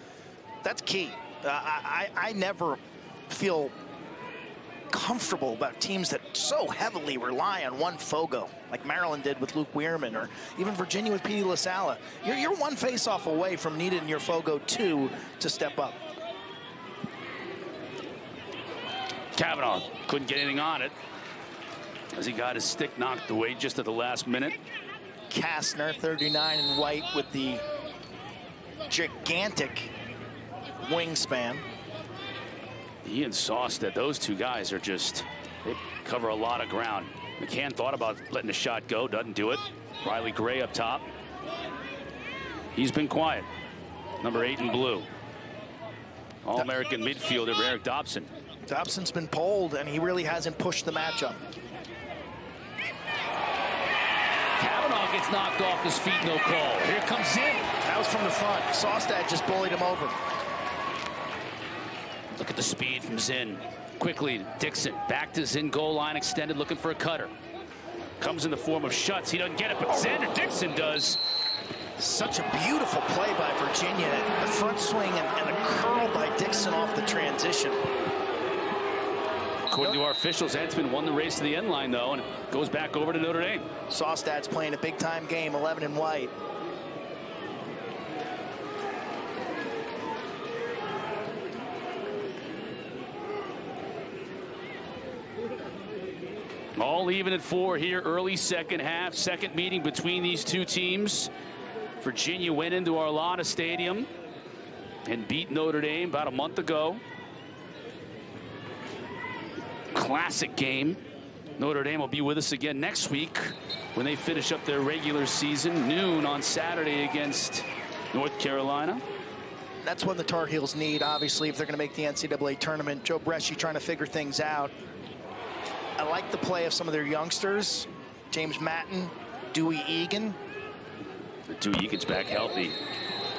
That's key. I never feel comfortable about teams that so heavily rely on one Fogo, like Maryland did with Luke Weirman, or even Virginia with Petey LaSalla. You're one face-off away from needing your Fogo 2 to step up. Kavanagh couldn't get anything on it as he got his stick knocked away just at the last minute. Kastner, 39 in white, with the gigantic wingspan. He and Saustad, those two guys are just, they cover a lot of ground. McCann thought about letting the shot go, doesn't do it. Riley Gray up top. He's been quiet. #8 in blue. All-American midfielder Eric Dobson. Dobson's been pulled, and he really hasn't pushed the matchup. Kavanagh gets knocked off his feet, no call. Here comes Zinn. That was from the front. Saustad just bullied him over. Look at the speed from Zinn. Quickly, Dickson back to Zinn, goal line extended, looking for a cutter. Comes in the form of Schutz. He doesn't get it, but Xander Dickson does. Such a beautiful play by Virginia. The front swing and the curl by Dickson off the transition. According to our officials, Hensman won the race to the end line, though, and goes back over to Notre Dame. Saustad's playing a big-time game, 11 in white. All even at 4 here, early second half. Second meeting between these two teams. Virginia went into Arlada Stadium and beat Notre Dame about a month ago. Classic game. Notre Dame will be with us again next week when they finish up their regular season. Noon on Saturday against North Carolina. That's what the Tar Heels need, obviously, if they're going to make the NCAA tournament. Joe Bresci trying to figure things out. I like the play of some of their youngsters. James Matten, Dewey Egan. Dewey Egan's back healthy.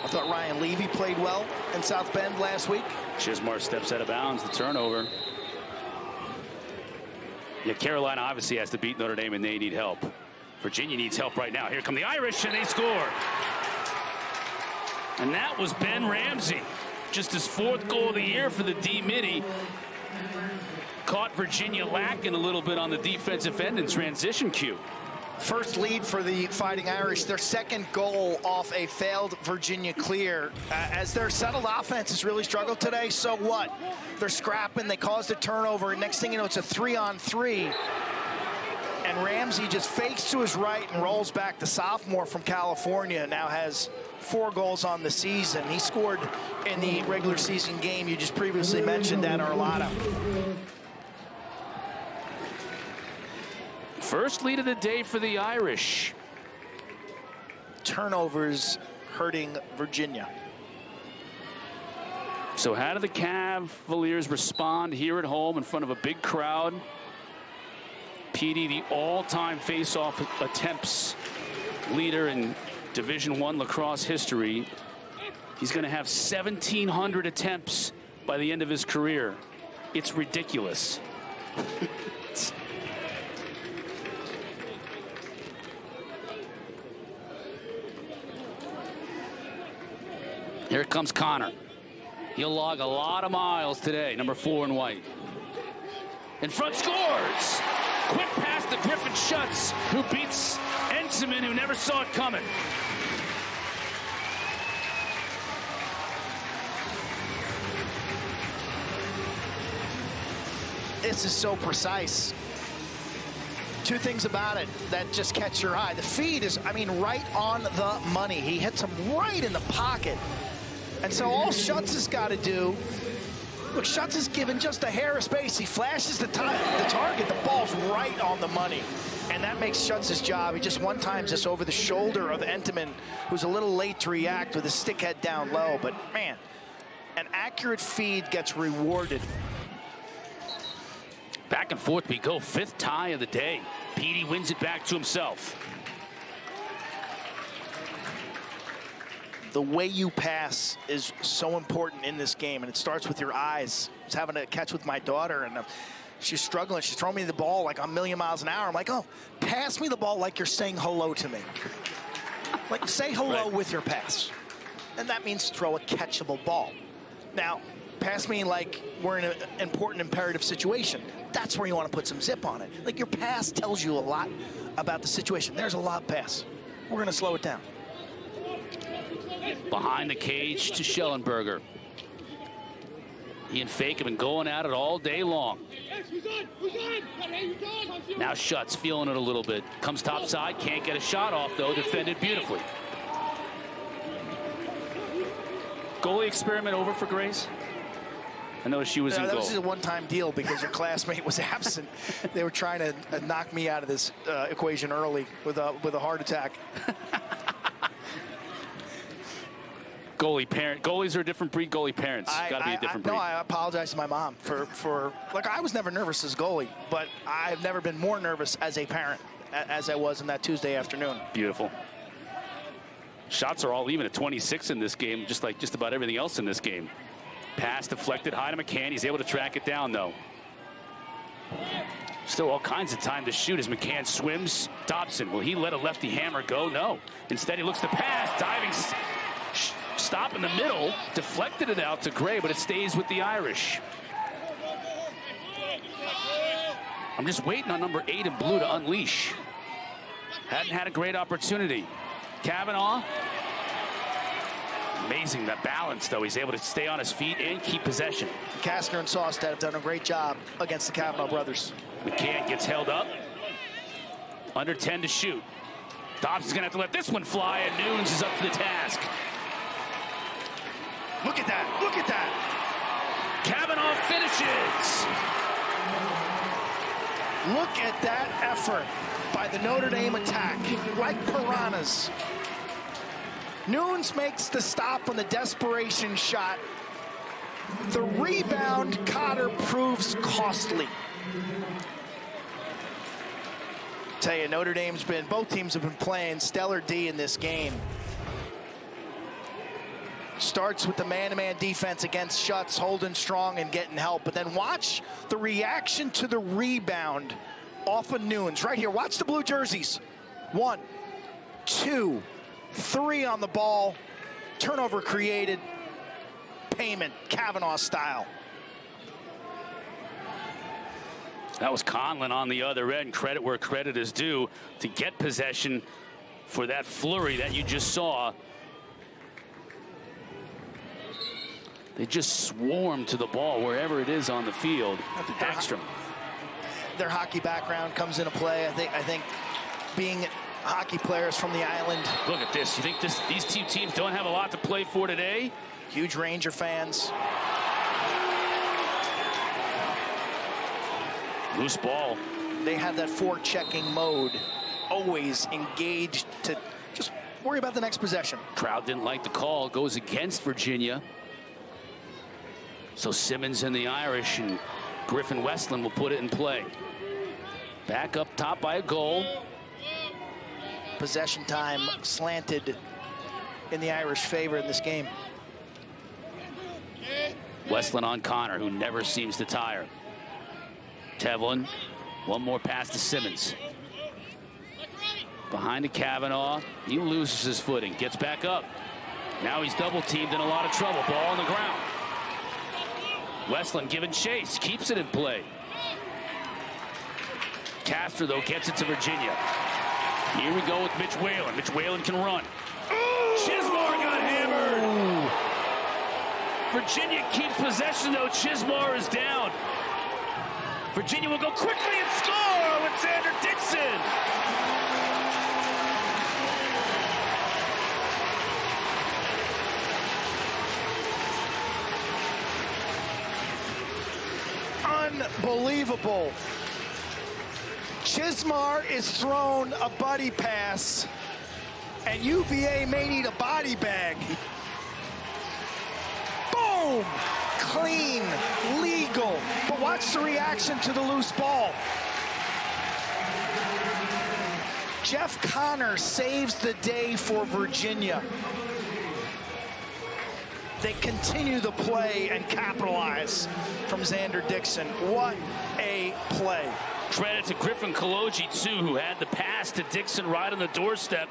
I thought Ryan Levy played well in South Bend last week. Chizmar steps out of bounds, the turnover. Yeah, Carolina obviously has to beat Notre Dame, and they need help. Virginia needs help right now. Here come the Irish, and they score. And that was Ben Ramsey. Just his 4th goal of the year for the D-Midi. Caught Virginia lacking a little bit on the defensive end in transition cue. First lead for the Fighting Irish, their 2nd goal off a failed Virginia clear. As their settled offense has really struggled today, so what? They're scrapping, they caused a turnover, and next thing you know, it's a 3-on-3. And Ramsey just fakes to his right and rolls back. The sophomore from California now has 4 goals on the season. He scored in the regular season game you just previously mentioned at Arlada. First lead of the day for the Irish. Turnovers hurting Virginia. So how do the Cavaliers respond here at home in front of a big crowd? Petey, the all-time face-off attempts leader in Division I lacrosse history. He's going to have 1,700 attempts by the end of his career. It's ridiculous. Here comes Connor. He'll log a lot of miles today, number 4 in white. In front, scores! Quick pass to Griffin Schutz, who beats Entenmann, who never saw it coming. This is so precise. Two things about it that just catch your eye. The feed is, I mean, right on the money. He hits him right in the pocket. And so all Schutz has got to do, look, Schutz is given just a hair of space. He flashes the target. The ball's right on the money. And that makes Schutz's job. He just one time just over the shoulder of Entenmann, who's a little late to react with his stick head down low. But, man, an accurate feed gets rewarded. Back and forth we go. 5th tie of the day. Petey wins it back to himself. The way you pass is so important in this game, and it starts with your eyes. I was having a catch with my daughter, and she's struggling. She's throwing me the ball like a million miles an hour. I'm like, oh, pass me the ball like you're saying hello to me. Like, say hello with your pass. And that means throw a catchable ball. Now, pass me like we're in an important, imperative situation. That's where you want to put some zip on it. Like, your pass tells you a lot about the situation. There's a lob pass. We're going to slow it down. Behind the cage to Shellenberger. He and Fake have been going at it all day long. Now Schutz feeling it a little bit. Comes topside, can't get a shot off though, defended beautifully. Goalie experiment over for Grace? I noticed she was in goal. That was just a one-time deal because your classmate was absent. They were trying to knock me out of this equation early with a heart attack. Goalie parent. Goalies are a different breed. Goalie parents. Got to be a different breed. No, I apologize to my mom for like, I was never nervous as goalie, but I've never been more nervous as a parent as I was in that Tuesday afternoon. Beautiful. Shots are all even at 26 in this game, just like just about everything else in this game. Pass deflected high to McCann. He's able to track it down though. Still all kinds of time to shoot as McCann swims. Dobson, will he let a lefty hammer go? No. Instead, he looks to pass, diving. Stop in the middle, deflected it out to Gray, but it stays with the Irish. I'm just waiting on number 8 in blue to unleash. Hadn't had a great opportunity. Kavanagh. Amazing that balance, though. He's able to stay on his feet and keep possession. Kastner and Saustad have done a great job against the Kavanagh brothers. McCann gets held up. Under 10 to shoot. Dobson's going to have to let this one fly, and Nunes is up to the task. Look at that. Look at that. Kavanagh finishes. Look at that effort by the Notre Dame attack. Like piranhas. Nunes makes the stop on the desperation shot. The rebound, Cotter proves costly. Tell you, Notre Dame's been, both teams have been playing stellar D in this game. Starts with the man-to-man defense against Schutz, holding strong and getting help. But then watch the reaction to the rebound off of Nunes. Right here, watch the blue jerseys. 1, 2, 3 on the ball. Turnover created. Payment, Kavanagh style. That was Colin on the other end. Credit where credit is due to get possession for that flurry that you just saw. They just swarm to the ball wherever it is on the field. Hagstrom. Their hockey background comes into play. I think being hockey players from the island. Look at this. You think these two teams don't have a lot to play for today? Huge Ranger fans. Loose ball. They have that forechecking mode, always engaged to just worry about the next possession. Crowd didn't like the call. Goes against Virginia. So Simmons and the Irish and Griffin Westlin will put it in play. Back up top by a goal. Possession time slanted in the Irish favor in this game. Westlin on Connor, who never seems to tire. Tevlin, one more pass to Simmons. Behind to Kavanagh, he loses his footing, gets back up. Now he's double teamed in a lot of trouble, ball on the ground. Westlin giving chase, keeps it in play. Castor, though, gets it to Virginia. Here we go with Mitch Whalen. Mitch Whalen can run. Chizmar got hammered. Virginia keeps possession, though. Chizmar is down. Virginia will go quickly and score with Xander Dickson. Unbelievable. Chizmar is thrown a buddy pass, and UVA may need a body bag. Boom! Clean, legal. But watch the reaction to the loose ball. Jeff Connor saves the day for Virginia. They continue the play and capitalize from Xander Dickson. What a play. Credit to Griffin Kology, too, who had the pass to Dickson right on the doorstep.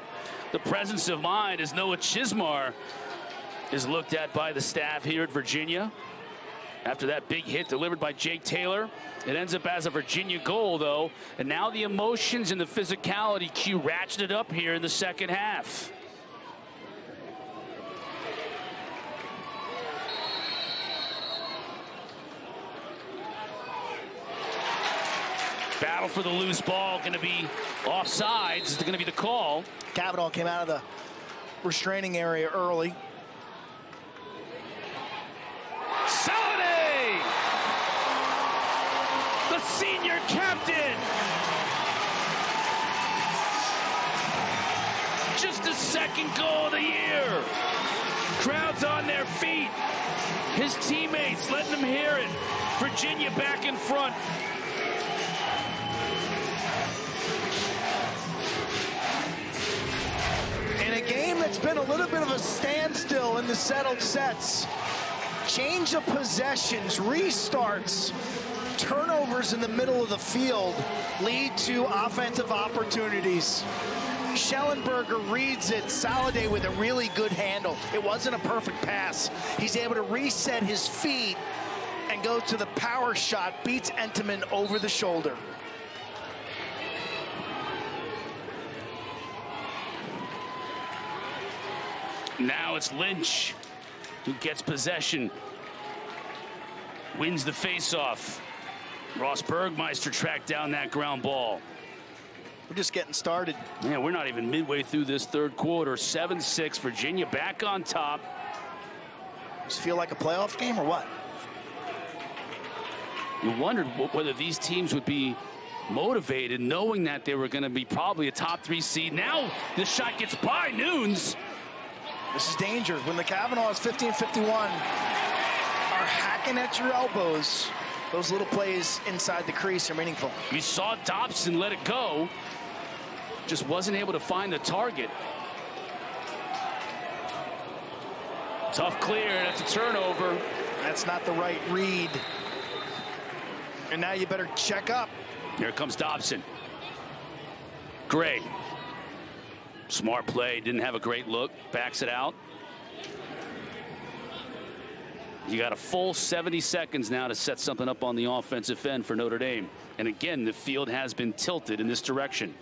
The presence of mind as Noah Chizmar is looked at by the staff here at Virginia. After that big hit delivered by Jake Taylor, it ends up as a Virginia goal, though. And now the emotions and the physicality cue ratcheted up here in the second half. Battle for the loose ball, going to be offsides. Is going to be the call. Kavanagh came out of the restraining area early. Sallade! The senior captain! Just the second goal of the year. Crowds on their feet. His teammates letting him hear it. Virginia back in front. In a game that's been a little bit of a standstill in the settled sets. Change of possessions, restarts, turnovers in the middle of the field lead to offensive opportunities. Shellenberger reads it. Sallade with a really good handle. It wasn't a perfect pass. He's able to reset his feet and go to the power shot. Beats Entenmann over the shoulder. Now it's Lynch who gets possession. Wins the faceoff. Ross Bergmeister tracked down that ground ball. We're just getting started. Yeah, we're not even midway through this third quarter. 7-6, Virginia back on top. Does it feel like a playoff game or what? You wondered whether these teams would be motivated knowing that they were going to be probably a top 3 seed. Now the shot gets by Nunes. This is danger. When the Kavanagh 15-51 are hacking at your elbows, those little plays inside the crease are meaningful. We saw Dobson let it go. Just wasn't able to find the target. Tough clear. That's a turnover. That's not the right read. And now you better check up. Here comes Dobson. Gray. Smart play. Didn't have a great look. Backs it out. You got a full 70 seconds now to set something up on the offensive end for Notre Dame. And again, the field has been tilted in this direction.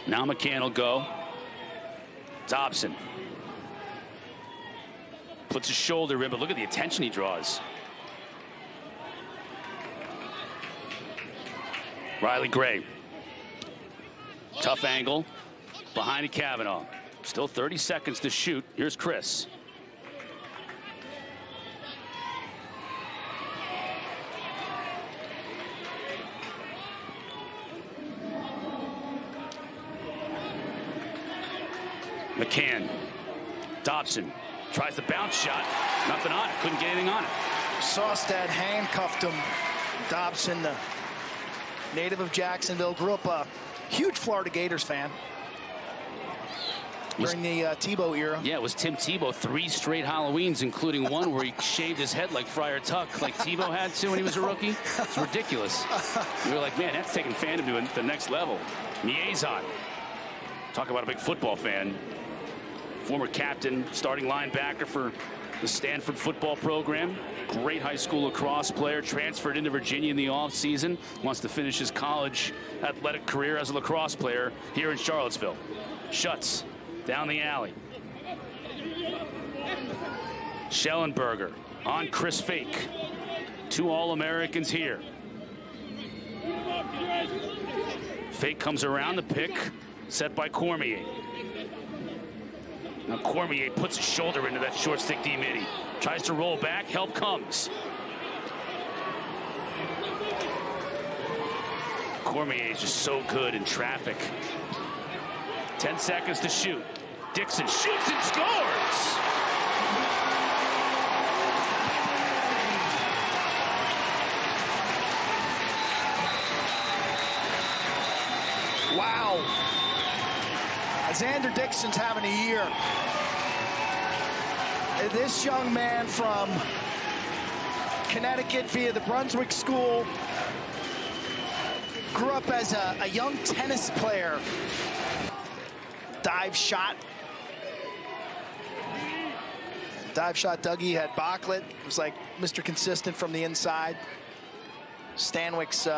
Now McCann will go. Dobson. Puts his shoulder in, but look at the attention he draws. Riley Gray. Tough angle. Behind Kavanagh. Still 30 seconds to shoot. Here's Chris. McCann. Dobson tries the bounce shot. Nothing on it. Couldn't get anything on it. Saustad handcuffed him. Dobson, the native of Jacksonville, grew up a huge Florida Gators fan. during the Tebow era. Yeah, it was Tim Tebow 3 straight Halloweens, including one where he shaved his head like Friar Tuck, like Tebow had to when he was a rookie. It's ridiculous. We were like, man, that's taking fandom to the next level. Miezon. Talk about a big football fan. Former captain, starting linebacker for the Stanford football program. Great high school lacrosse player, transferred into Virginia in the offseason. Wants to finish his college athletic career as a lacrosse player here in Charlottesville. Schutz down the alley. Shellenberger on Chris Fake. 2 All-Americans here. Fake comes around the pick, set by Cormier. Now Cormier puts his shoulder into that short stick D-midi. Tries to roll back, help comes. Cormier is just so good in traffic. 10 seconds to shoot. Dickson shoots and scores! Wow. Xander Dickson's having a year. This young man from Connecticut via the Brunswick School grew up as a young tennis player. Dive shot. Dougie had Bachlet. It was like Mr. Consistent from the inside. Stanwick's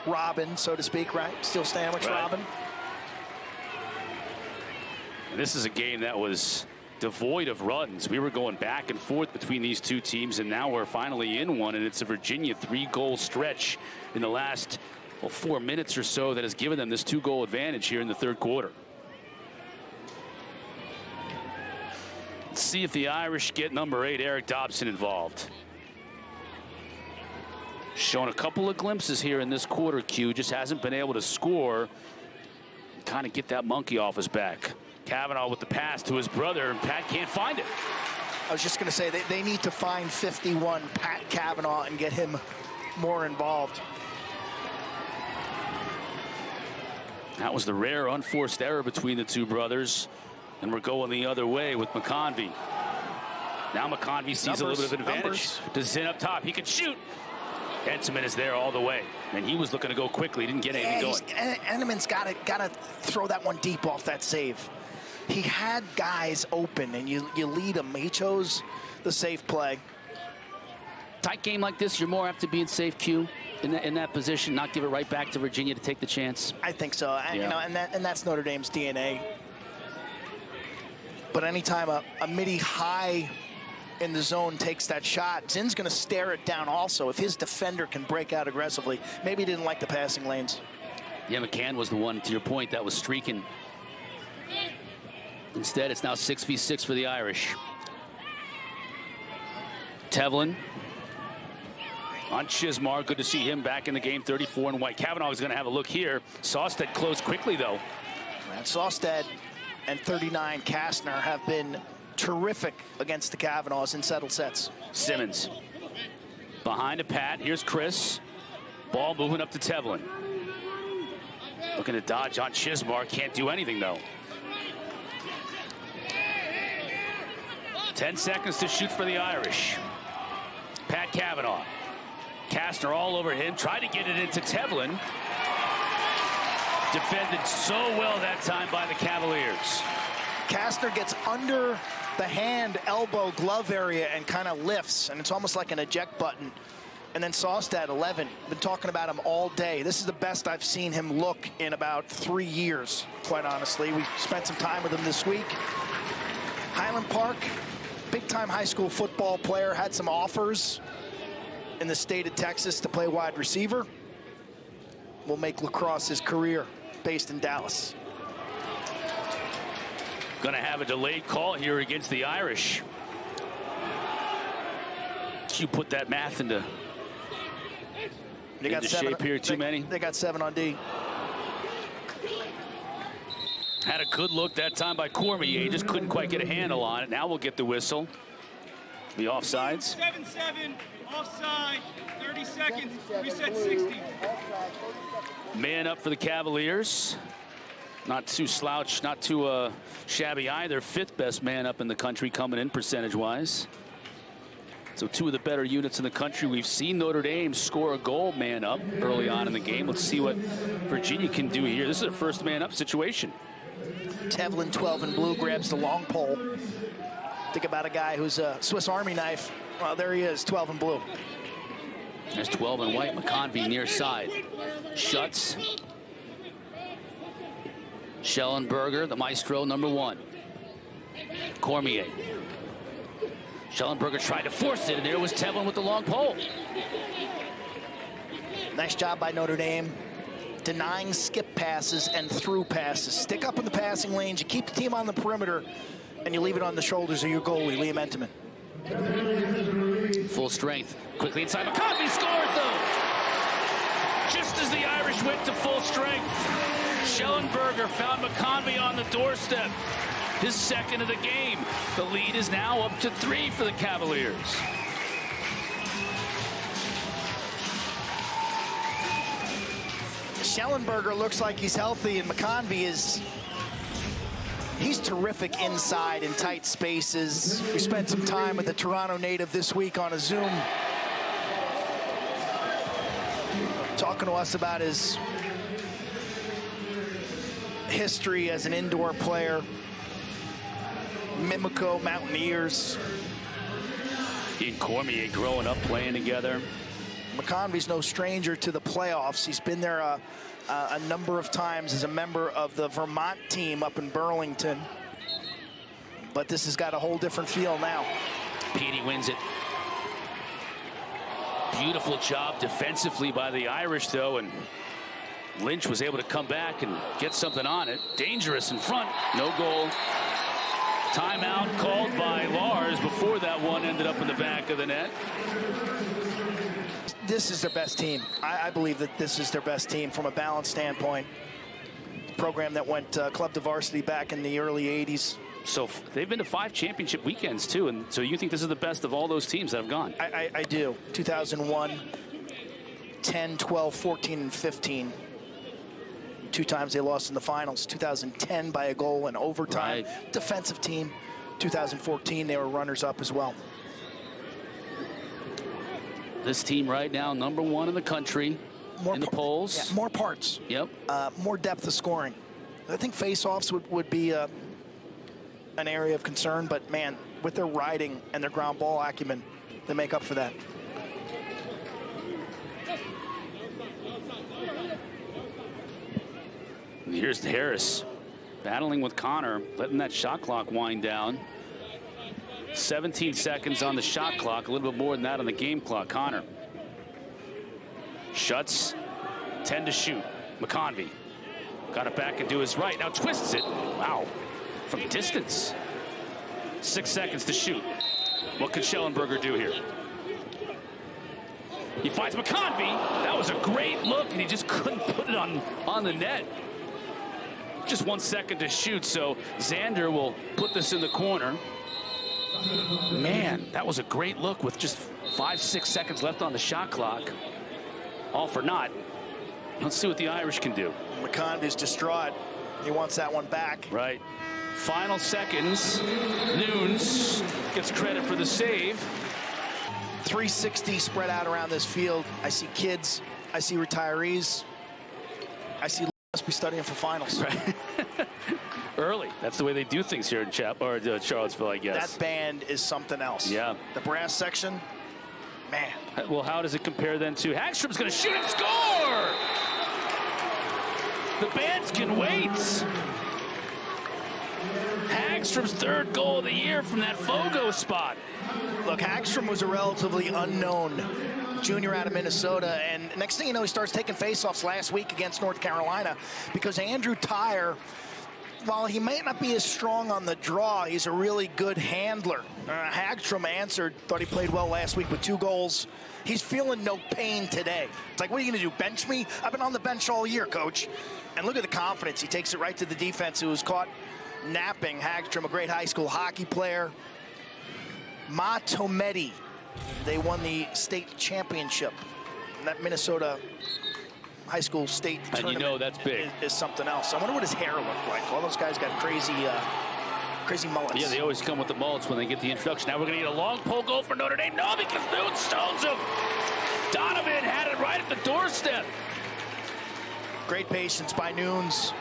Robin, so to speak, right? Still Stanwick's right. Robin. This is a game that was devoid of runs. We were going back and forth between these two teams, and now we're finally in one, and it's a Virginia 3-goal stretch in the last 4 minutes or so that has given them this 2-goal advantage here in the third quarter. Let's see if the Irish get number 8, Eric Dobson, involved. Shown a couple of glimpses here in this quarter, Q. Just hasn't been able to score. Kind of get that monkey off his back. Kavanagh with the pass to his brother, and Pat can't find it. I was just going to say they need to find 51 Pat Kavanagh and get him more involved. That was the rare unforced error between the two brothers, and we're going the other way with McConvey. Now McConvey sees a little bit of advantage. To Zinn up top, he can shoot. Edson is there all the way, and he was looking to go quickly. Didn't get anything going. Enneman's got to throw that one deep off that save. He had guys open, and you lead him. He chose the safe play. Tight game like this, you're more apt to be in safe Q in that position, not give it right back to Virginia to take the chance. I think so. Yeah. You know, and that's Notre Dame's DNA. But anytime a midi high in the zone takes that shot, Zinn's going to stare it down also. If his defender can break out aggressively, maybe he didn't like the passing lanes. Yeah, McCann was the one, to your point, that was streaking. Instead, it's now 6v6 for the Irish. Tevlin on Chizmar. Good to see him back in the game, 34 and white. Kavanagh is going to have a look here. Saustad closed quickly, though. And Saustad and 39 Kastner have been terrific against the Kavanaghs in settled sets. Simmons behind a Pat. Here's Chris. Ball moving up to Tevlin. Looking to dodge on Chizmar. Can't do anything, though. 10 seconds to shoot for the Irish. Pat Kavanagh. Kastner all over him. Tried to get it into Tevlin. Defended so well that time by the Cavaliers. Kastner gets under the hand, elbow, glove area and kind of lifts, and it's almost like an eject button. And then Saustad, 11. Been talking about him all day. This is the best I've seen him look in about 3 years, quite honestly. We spent some time with him this week. Highland Park, big-time high school football player, had some offers in the state of Texas to play wide receiver. Will make lacrosse his career, based in Dallas. Going to have a delayed call here against the Irish. You put that math into shape here. Too many. They got 7 on D. Had a good look that time by Cormier. Just couldn't quite get a handle on it. Now we'll get the whistle. The offsides. 7-7, offside, 30 seconds, reset 60. Man up for the Cavaliers. Not too slouch, not too shabby either. 5th best man up in the country coming in percentage-wise. So 2 of the better units in the country. We've seen Notre Dame score a goal man up early on in the game. Let's see what Virginia can do here. This is a first man up situation. Tevlin, 12 in blue, grabs the long pole. Think about a guy who's a Swiss Army knife. Well, there he is, 12 in blue. There's 12 in white. McConvey near side. Schutz. Shellenberger, the maestro, number 1. Cormier. Shellenberger tried to force it, and there was Tevlin with the long pole. Nice job by Notre Dame, denying skip passes and through passes. Stick up in the passing lanes, you keep the team on the perimeter, and you leave it on the shoulders of your goalie, Liam Entenmann. Full strength. Quickly inside. McConvey scores, though. Just as the Irish went to full strength, Shellenberger found McConvey on the doorstep. His 2nd of the game. The lead is now up to 3 for the Cavaliers. Shellenberger looks like he's healthy, and McConvey he's terrific inside in tight spaces. We spent some time with the Toronto native this week on a Zoom, talking to us about his history as an indoor player. Mimico Mountaineers. He and Cormier growing up playing together. McConvey's no stranger to the playoffs. He's been there a number of times as a member of the Vermont team up in Burlington. But this has got a whole different feel now. Petey wins it. Beautiful job defensively by the Irish, though, and Lynch was able to come back and get something on it. Dangerous in front. No goal. Timeout called by Lars before that one ended up in the back of the net. This is their best team. I believe that this is their best team from a balance standpoint. Program that went club to varsity back in the early 80s. So they've been to 5 championship weekends, too. And so you think this is the best of all those teams that have gone? I do. 2001, 10, 12, 14, and 15. 2 times they lost in the finals. 2010 by a goal in overtime. Right. Defensive team. 2014 they were runners-up as well. This team right now, number 1 in the country in the polls. Yeah, more parts. Yep. More depth of scoring. I think face-offs would be an area of concern, but man, with their riding and their ground ball acumen, they make up for that. Here's Harris battling with Connor, letting that shot clock wind down. 17 seconds on the shot clock, a little bit more than that on the game clock. Connor. Schutz, 10 to shoot. McConvey got it back and do his right. Now twists it. Wow. From distance. 6 seconds to shoot. What could Shellenberger do here? He finds McConvey. That was a great look, and he just couldn't put it on the net. Just 1 second to shoot, so Xander will put this in the corner. Man, that was a great look with just 5-6 seconds left on the shot clock. All for naught. Let's see what the Irish can do. McConvey's distraught. He wants that one back. Right. Final seconds. Nunes gets credit for the save. 360 spread out around this field. I see kids. I see retirees. I see must be studying for finals. Right. Early. That's the way they do things here in Charlottesville, I guess. That band is something else. Yeah. The brass section, man. Well, how does it compare then to Hagstrom's going to shoot and score? The bands can wait. Hagstrom's 3rd goal of the year from that Fogo spot. Look, Hagstrom was a relatively unknown junior out of Minnesota, and next thing you know, he starts taking faceoffs last week against North Carolina because Andrew Tyre, while he may not be as strong on the draw, he's a really good handler. Hagstrom answered, thought he played well last week with 2 goals. He's feeling no pain today. It's like, what are you going to do, bench me? I've been on the bench all year, coach. And look at the confidence. He takes it right to the defense, who was caught napping. Hagstrom, a great high school hockey player. Ma Tometi, they won the state championship. And that Minnesota high school state And tournament. you know that's big. Is something else. I wonder what his hair looked like. All those guys got crazy mullets. Yeah, they always come with the mullets when they get the introduction. Now we're going to get a long pole goal for Notre Dame. No, because Nunes stones him. Donovan had it right at the doorstep. Great patience by Nunes.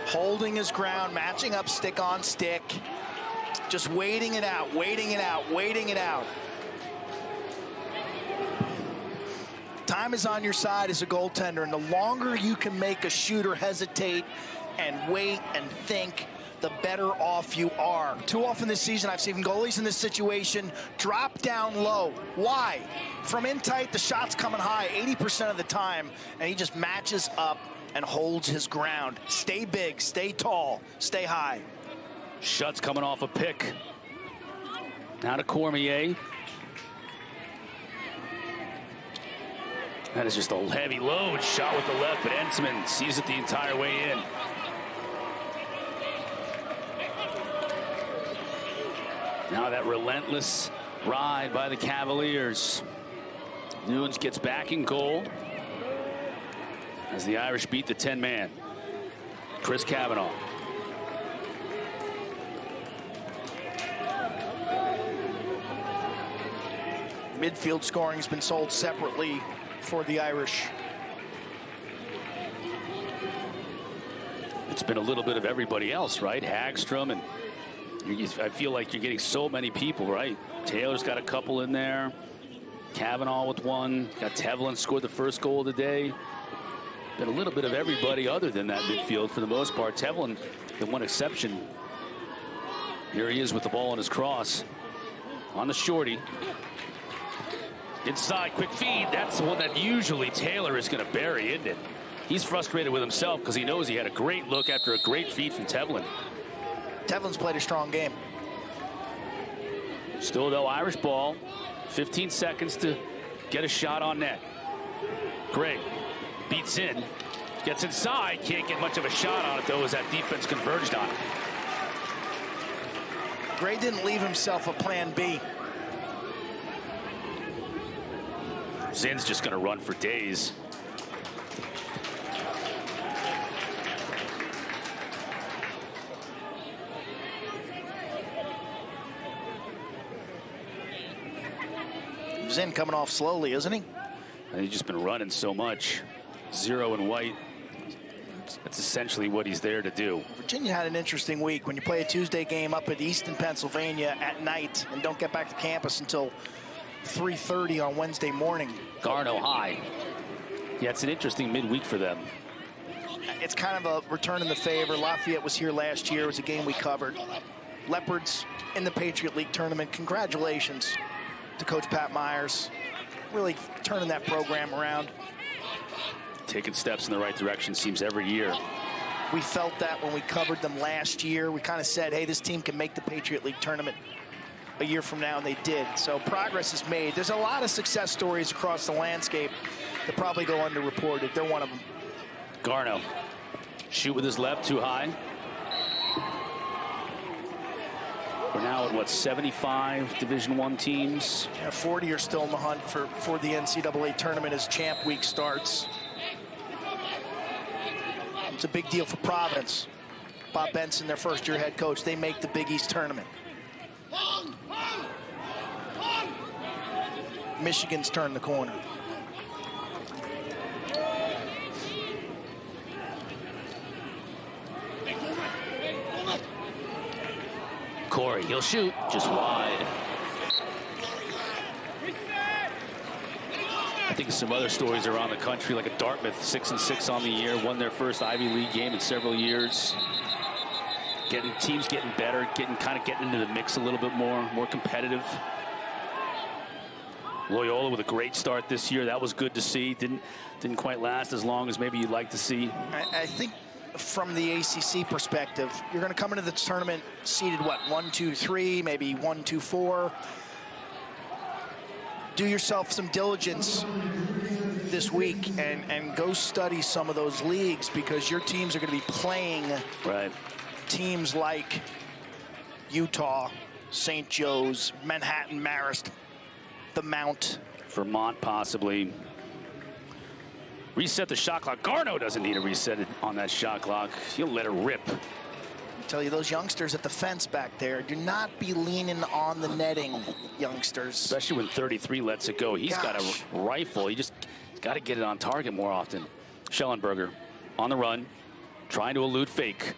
Holding his ground, matching up stick on stick. Just waiting it out, waiting it out, waiting it out. Time is on your side as a goaltender, and the longer you can make a shooter hesitate and wait and think, the better off you are. Too often this season, I've seen goalies in this situation drop down low. Why? From in tight, the shot's coming high 80% of the time, and he just matches up and holds his ground. Stay big, stay tall, stay high. Schutz coming off a pick. Now to Cormier. That is just a heavy load shot with the left, but Ensman sees it the entire way in. Now that relentless ride by the Cavaliers. Nunes gets back in goal as the Irish beat the 10-man. Chris Kavanagh. Midfield scoring has been sold separately for the Irish. It's been a little bit of everybody else, right? Hagstrom, and I feel like you're getting so many people, right? Taylor's got a couple in there. Kavanagh with one. Got Tevlin scored the first goal of the day. Been a little bit of everybody other than that midfield for the most part. Tevlin, the one exception. Here he is with the ball on his cross. On the shorty. Inside, quick feed. That's the one that usually Taylor is going to bury, isn't it? He's frustrated with himself because he knows he had a great look after a great feed from Tevlin. Tevlin's played a strong game. Still, though, Irish ball. 15 seconds to get a shot on net. Gray beats in. Gets inside. Can't get much of a shot on it, though, as that defense converged on it. Gray didn't leave himself a plan B. Zinn's just going to run for days. Zinn coming off slowly, isn't he? And he's just been running so much. 0 and white. That's essentially what he's there to do. Virginia had an interesting week. When you play a Tuesday game up at Easton, Pennsylvania at night and don't get back to campus until 3:30 on Wednesday morning. Garneau high. Yeah, it's an interesting midweek for them. It's kind of a return in the favor. Lafayette was here last year. It was a game we covered. Leopards in the Patriot League tournament. Congratulations to Coach Pat Myers. Really turning that program around. Taking steps in the right direction seems every year. We felt that when we covered them last year. We kind of said, hey, this team can make the Patriot League tournament a year from now, and they did. So progress is made. There's a lot of success stories across the landscape that probably go underreported. They're one of them. Garneau. Shoot with his left, too high. We're now at, what, 75 Division I teams? Yeah, 40 are still in the hunt for the NCAA tournament as Champ Week starts. It's a big deal for Providence. Bob Benson, their first-year head coach, they make the Big East tournament. Michigan's turned the corner. Corey, he'll shoot, just wide. I think some other stories around the country, like a Dartmouth 6-6 on the year, won their first Ivy League game in several years. Teams getting better, getting into the mix a little bit more competitive. Loyola with a great start this year. That was good to see. Didn't quite last as long as maybe you'd like to see. I think from the ACC perspective, you're going to come into the tournament seeded, what, 1, 2, 3, maybe 1, 2, 4. Do yourself some diligence this week and go study some of those leagues, because your teams are going to be playing teams like Utah, St. Joe's, Manhattan, Marist, the Mount. Vermont, possibly. reset the shot clock. Garneau doesn't need to reset it on that shot clock. He'll let it rip. I tell you, those youngsters at the fence back there, do not be leaning on the netting, youngsters. Especially when 33 lets it go. He's got a rifle. He just got to get it on target more often. Shellenberger on the run, trying to elude fake.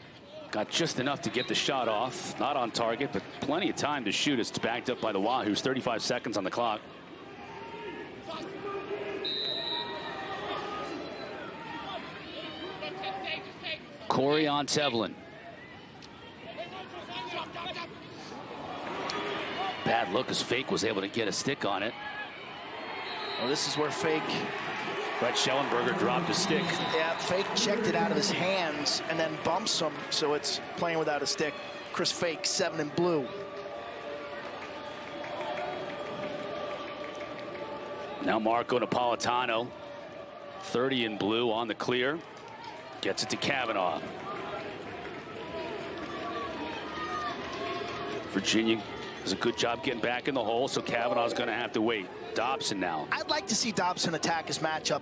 Got just enough to get the shot off. Not on target, but plenty of time to shoot. It's backed up by the Wahoos. 35 seconds on the clock. Corey on Tevlin. Bad look as Fake was able to get a stick on it. Well, this is where Fake... But Shellenberger dropped a stick. Yeah, Fake checked it out of his hands and then bumps him, so it's playing without a stick. Chris Fake, 7 in blue. Now Marco Napolitano, 30 in blue on the clear. Gets it to Kavanagh. Virginia does a good job getting back in the hole, so Kavanagh's going to have to wait. Dobson now. I'd like to see Dobson attack his matchup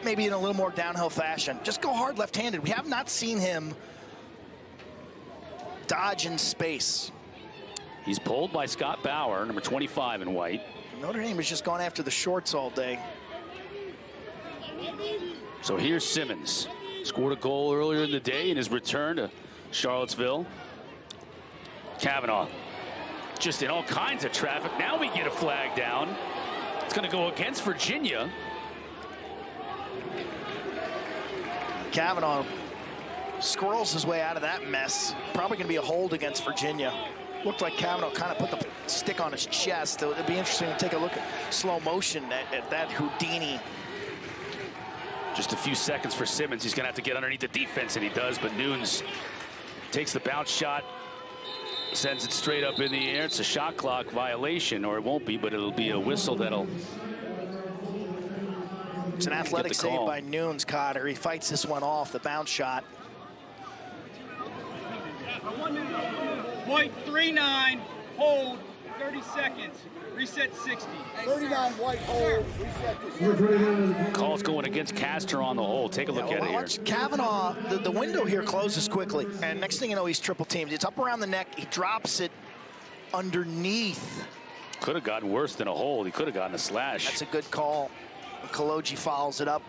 maybe in a little more downhill fashion. Just go hard left-handed. We have not seen him dodge in space. He's pulled by Scott Bauer, number 25 in white. Notre Dame has just gone after the shorts all day. So here's Simmons. Scored a goal earlier in the day in his return to Charlottesville. Kavanagh just in all kinds of traffic. Now we get a flag down. It's going to go against Virginia. Kavanagh squirrels his way out of that mess. Probably going to be a hold against Virginia. Looked like Kavanagh kind of put the stick on his chest. It'd be interesting to take a look at slow motion at that Houdini. Just a few seconds for Simmons. He's going to have to get underneath the defense, and he does, but Nunes takes the bounce shot, sends it straight up in the air. It's a shot clock violation, or it won't be, but it'll be a whistle that'll... It's an athletic save by Nunes, Cotter. He fights this one off, the bounce shot. White 3-9, hold 30 seconds, reset 60. 39 white hold, reset. Call's going against Castor on the hole. Take a look at it here. Kavanagh, the window here closes quickly, and next thing you know, he's triple teamed. It's up around the neck. He drops it underneath. Could have gotten worse than a hold. He could have gotten a slash. That's a good call. Kology follows it up.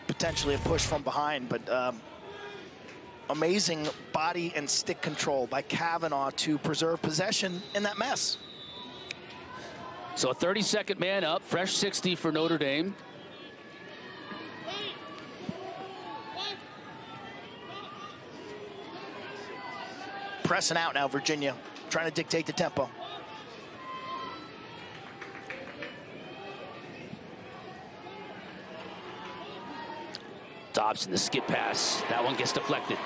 Potentially a push from behind, but amazing body and stick control by Kavanagh to preserve possession in that mess. So a 30-second man up, fresh 60 for Notre Dame. Pressing out now, Virginia, trying to dictate the tempo. Dobson, the skip pass. That one gets deflected.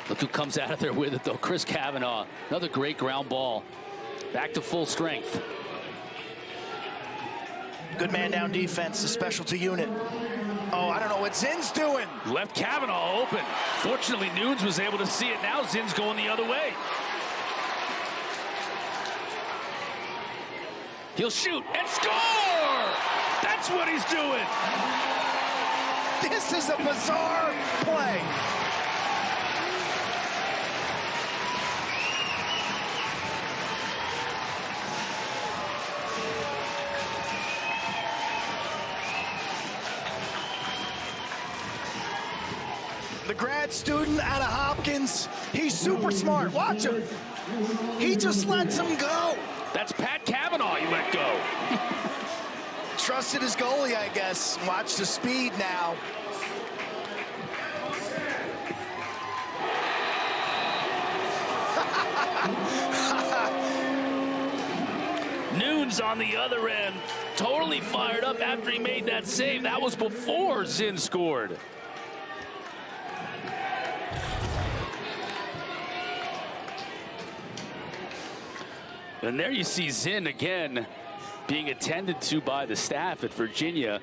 Look who comes out of there with it, though. Chris Kavanagh. Another great ground ball. Back to full strength. Good man down defense, the specialty unit. Oh, I don't know what Zinn's doing. Left Kavanagh open. Fortunately, Nunes was able to see it. Now Zinn's going the other way. He'll shoot and score! That's what he's doing. This is a bizarre play. The grad student out of Hopkins, he's super smart. Watch him. He just lets him go. That's Pat Kavanagh you let go. Trusted his goalie, I guess. Watch the speed now. Nunes on the other end, totally fired up after he made that save. That was before Zinn scored. And there you see Zinn again being attended to by the staff at Virginia.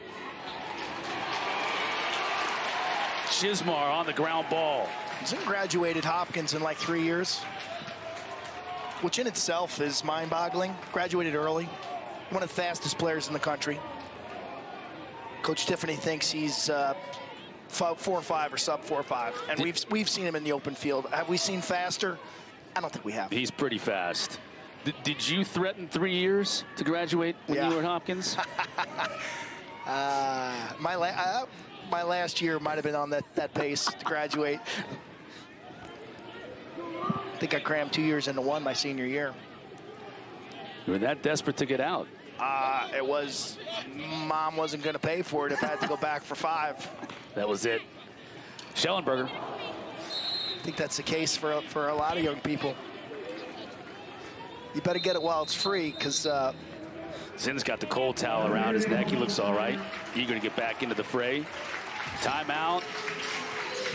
Chizmar on the ground ball. Zinn graduated Hopkins in like 3 years, which in itself is mind-boggling. Graduated early. one of the fastest players in the country. Coach Tiffany thinks he's 4.5 or sub 4.5, and we've seen him in the open field. Have we seen faster? I don't think we have. He's pretty fast. Did you threaten 3 years to graduate when you were at Hopkins? My last year might have been on that pace to graduate. I think I crammed 2 years into one my senior year. You were that desperate to get out? It was, Mom wasn't going to pay for it if I had to go back for 5. That was it. Shellenberger. I think that's the case for a lot of young people. You better get it while it's free, because Zinn's got the cold towel around his neck. He looks all right. Eager to get back into the fray. Timeout.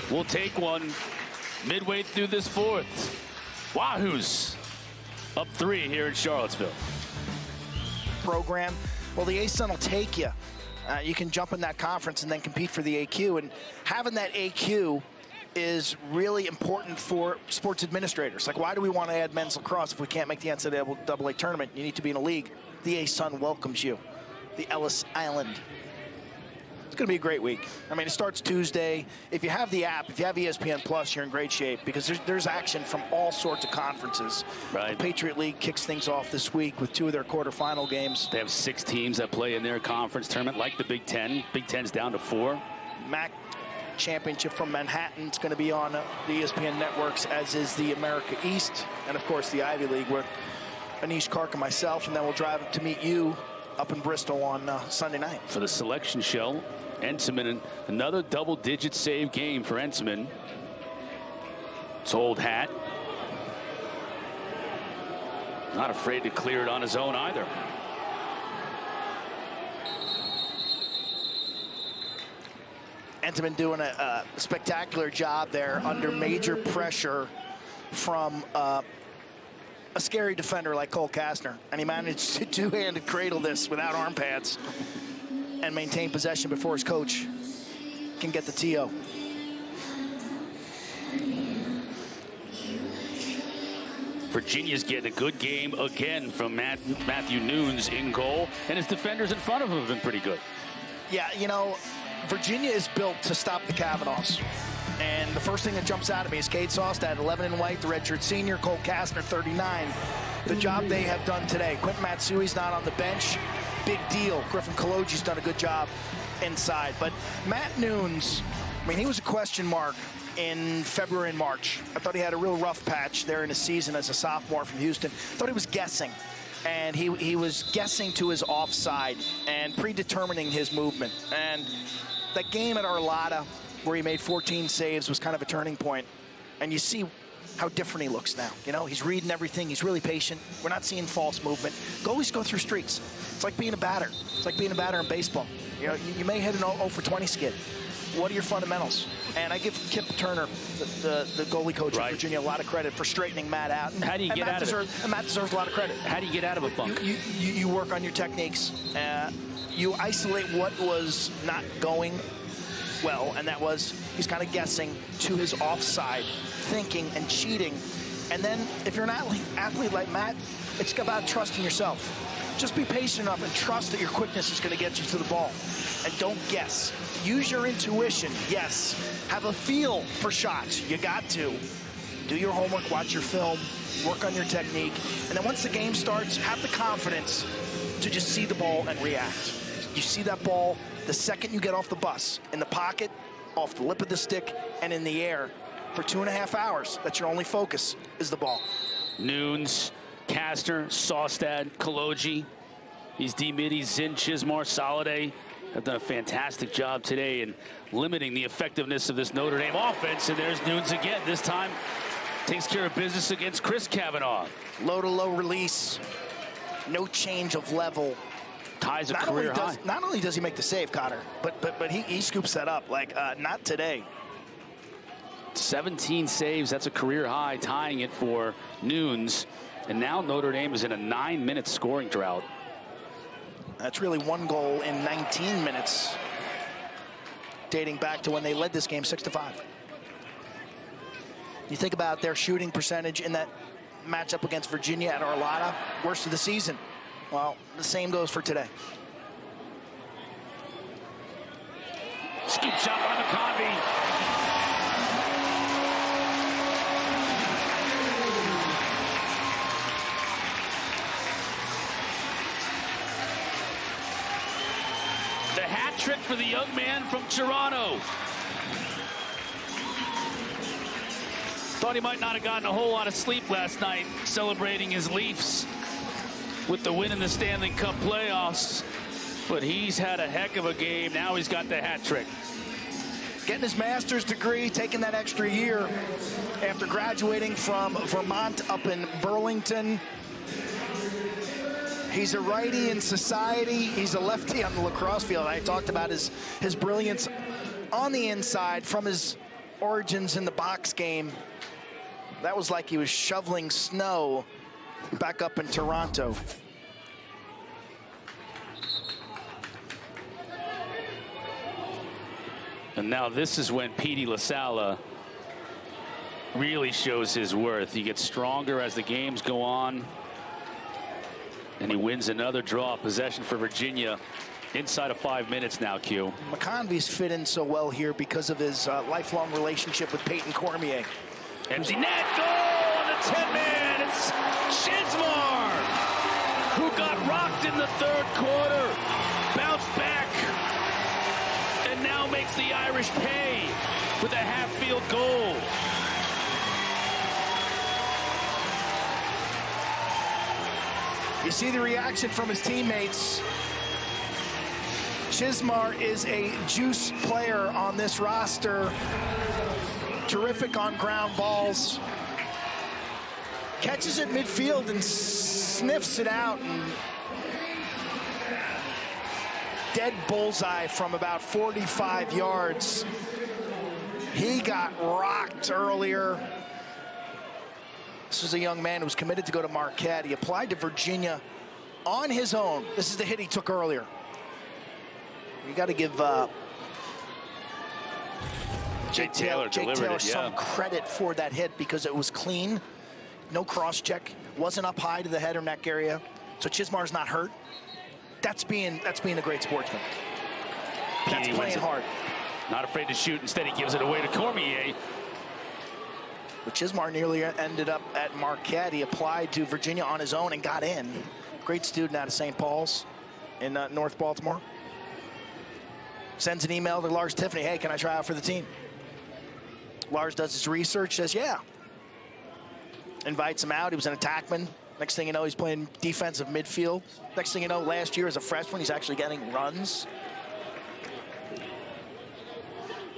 We'll take one midway through this fourth. Wahoos up 3 here in Charlottesville. Program. Well, the A-Sun will take you. You can jump in that conference and then compete for the AQ. And having that AQ is really important for sports administrators. Like, why do we want to add men's lacrosse if we can't make the NCAA tournament? You need to be in a league. The A-Sun welcomes you. The Ellis Island. It's going to be a great week. I mean, it starts Tuesday. If you have the app, if you have ESPN Plus, you're in great shape, because there's action from all sorts of conferences. Right. The Patriot League kicks things off this week with 2 of their quarterfinal games. They have 6 teams that play in their conference tournament, like the Big Ten. Big Ten's down to 4. MAC championship from Manhattan. It's going to be on the ESPN networks, as is the America East, and of course the Ivy League, where Anish Kark and myself, and then we'll drive to meet you up in Bristol on Sunday night. For the selection show, Entenmann, another double-digit save game for Entenmann. It's old hat. Not afraid to clear it on his own either. Entenmann doing a spectacular job there under major pressure from a scary defender like Cole Kastner, and he managed to two-handed cradle this without arm pads and maintain possession before his coach can get the TO. Virginia's getting a good game again from Matthew Nunes in goal, and his defenders in front of him have been pretty good. Yeah, you know, Virginia is built to stop the Kavanaghs. And the first thing that jumps out at me is Cade Saustad, 11 in white, the redshirt senior, Cole Kastner, 39. The job they have done today. Quentin Matsui's not on the bench. Big deal. Griffin Kology's done a good job inside. But Matt Nunes, I mean, he was a question mark in February and March. I thought he had a real rough patch there in his season as a sophomore from Houston. Thought he was guessing. And he was guessing to his offside and predetermining his movement. And that game at Arlotta, where he made 14 saves, was kind of a turning point. And you see how different he looks now. You know, he's reading everything. He's really patient. We're not seeing false movement. Goalies go through streaks. It's like being a batter. It's like being a batter in baseball. You know, you may hit an 0 for 20 skid. What are your fundamentals? And I give Kip Turner, the goalie coach of Virginia, a lot of credit for straightening Matt out. How do you get out of it? And Matt deserves a lot of credit. How do you get out of a funk? You work on your techniques. You isolate what was not going well, and that was he's kind of guessing to his offside, thinking and cheating. And then if you're an athlete like Matt, it's about trusting yourself. Just be patient enough and trust that your quickness is going to get you to the ball. And don't guess. Use your intuition, yes. Have a feel for shots. You got to. Do your homework, watch your film, work on your technique. And then once the game starts, have the confidence to just see the ball and react. You see that ball the second you get off the bus, in the pocket, off the lip of the stick, and in the air for 2.5 hours. That's your only focus, is the ball. Nunes, Kastner, Saustad, Kology. He's D-Midi, Zinn, Chizmar, Sallade have done a fantastic job today in limiting the effectiveness of this Notre Dame offense. And there's Nunes again. This time takes care of business against Chris Kavanagh. Low-to-low release. No change of level. Ties a career high. Not only does he make the save, Cotter, but he scoops that up. Like, not today. 17 saves. That's a career high, tying it for Nunes. And now Notre Dame is in a 9-minute scoring drought. That's really 1 goal in 19 minutes, dating back to when they led this game 6-5. You think about their shooting percentage in that matchup against Virginia at Arlotta, worst of the season. Well, the same goes for today. Scoop shot by McConvey. The hat trick for the young man from Toronto. Thought he might not have gotten a whole lot of sleep last night, celebrating his Leafs with the win in the Stanley Cup playoffs. But he's had a heck of a game. Now he's got the hat trick. Getting his master's degree, taking that extra year after graduating from Vermont up in Burlington. He's a righty in society. He's a lefty on the lacrosse field. I talked about his brilliance on the inside from his origins in the box game. That was like he was shoveling snow back up in Toronto. And now this is when Petey LaSalla really shows his worth. He gets stronger as the games go on. And he wins another draw possession for Virginia inside of 5 minutes now, Q. McConvey's fit in so well here because of his lifelong relationship with Payton Cormier. Empty net, goal on the 10-man. It's Chizmar, who got rocked in the third quarter, bounced back, and now makes the Irish pay with a half-field goal. You see the reaction from his teammates. Chizmar is a juice player on this roster. Terrific on ground balls. Catches it midfield and sniffs it out. And dead bullseye from about 45 yards. He got rocked earlier. This was a young man who was committed to go to Marquette. He applied to Virginia on his own. This is the hit he took earlier. You got to give Jake Taylor some credit for that hit because it was clean. No cross check. Wasn't up high to the head or neck area. So Chizmar's not hurt. That's being a great sportsman. That's playing hard. Not afraid to shoot. Instead, he gives it away to Cormier. But Chizmar nearly ended up at Marquette. He applied to Virginia on his own and got in. Great student out of St. Paul's in North Baltimore. Sends an email to Lars Tiffany, hey, can I try out for the team? Lars does his research, says, yeah. Invites him out. He was an attackman. Next thing you know, he's playing defensive midfield. Next thing you know, last year as a freshman, he's actually getting runs.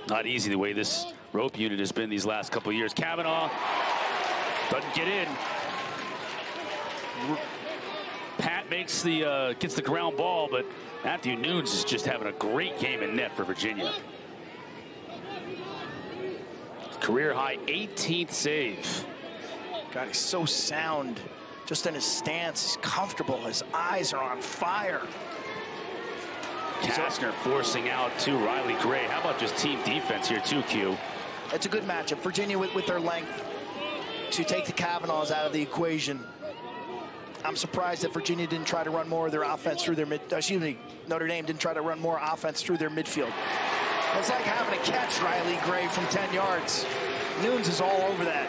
Not easy the way this rope unit has been these last couple of years. Kavanagh doesn't get in. Pat makes gets the ground ball, but Matthew Nunes is just having a great game in net for Virginia. Career high 18th save. God, he's so sound. Just in his stance, he's comfortable. His eyes are on fire. Klockner forcing out to Riley Gray. How about just team defense here too, Q? It's a good matchup. Virginia with their length to take the Kavanaghs out of the equation. I'm surprised that Virginia didn't try to run more of their offense through their Notre Dame didn't try to run more offense through their midfield. It's like having to catch Riley Gray from 10 yards. Nunes is all over that.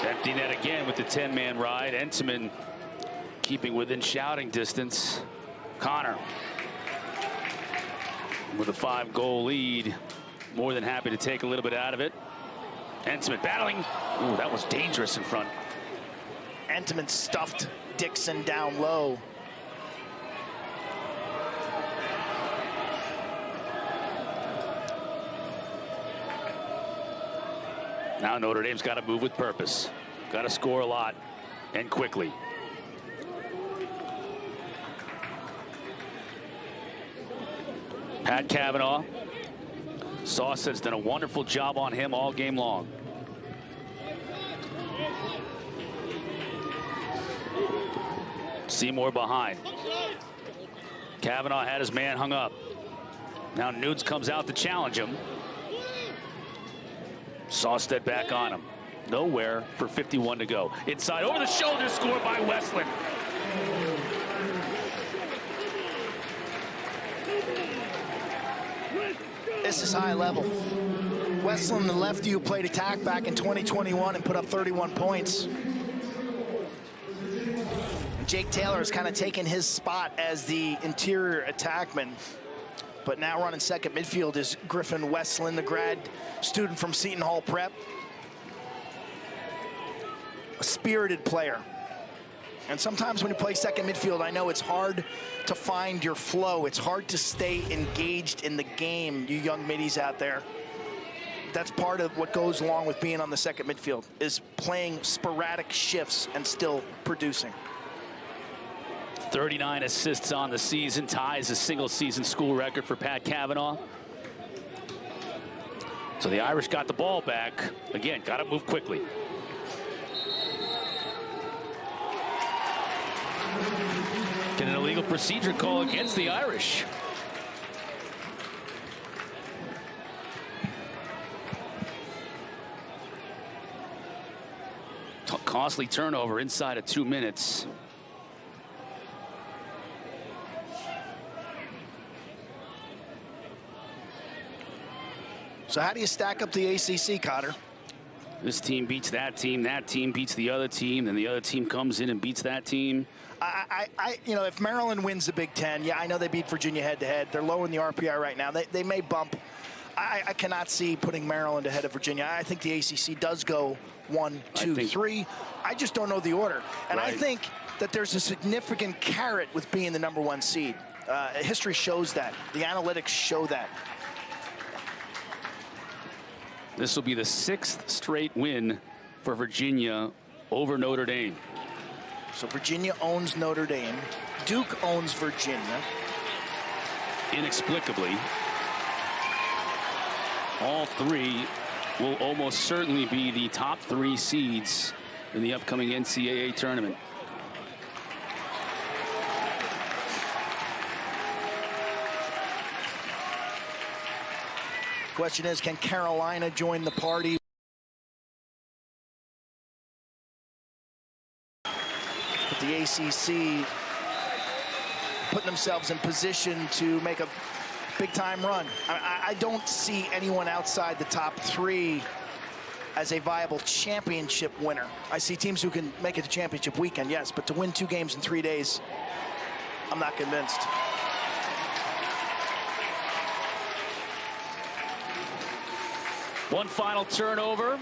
Empty net again with the 10-man ride. Entenmann keeping within shouting distance. Connor with a 5-goal lead. More than happy to take a little bit out of it. Entenmann battling. Ooh, that was dangerous in front. Entenmann stuffed Dickson down low. Now Notre Dame's got to move with purpose. Got to score a lot and quickly. Pat Kavanagh. Saustad's done a wonderful job on him all game long. Seymour behind. Kavanagh had his man hung up. Now Nunes comes out to challenge him. Saustad back on him. Nowhere for 51 to go. Inside, over the shoulder, score by Westlin. This is high level. Westlin, the lefty who played attack back in 2021 and put up 31 points. Jake Taylor has kind of taken his spot as the interior attackman. But now running second midfield is Griffin Westlin, the grad student from Seton Hall Prep. A spirited player. And sometimes when you play second midfield, I know it's hard to find your flow. It's hard to stay engaged in the game, you young middies out there. That's part of what goes along with being on the second midfield, is playing sporadic shifts and still producing. 39 assists on the season, ties a single-season school record for Pat Kavanagh. So the Irish got the ball back. Again, got to move quickly. Get an illegal procedure call against the Irish. Costly turnover inside of 2 minutes. So how do you stack up the ACC, Cotter? This team beats that team beats the other team, then the other team comes in and beats that team. You know, if Maryland wins the Big Ten, yeah, I know they beat Virginia head-to-head. They're low in the RPI right now. They may bump. I cannot see putting Maryland ahead of Virginia. I think the ACC does go 1, 2, 3. I just don't know the order. And I think that there's a significant carrot with being the #1 seed. History shows that. The analytics show that. This will be the 6th straight win for Virginia over Notre Dame. So Virginia owns Notre Dame. Duke owns Virginia. Inexplicably, all three will almost certainly be the top 3 seeds in the upcoming NCAA tournament. Question is, can Carolina join the party? But the ACC putting themselves in position to make a big-time run. I don't see anyone outside the top 3 as a viable championship winner. I see teams who can make it to championship weekend, yes, but to win 2 games in 3 days, I'm not convinced. One final turnover.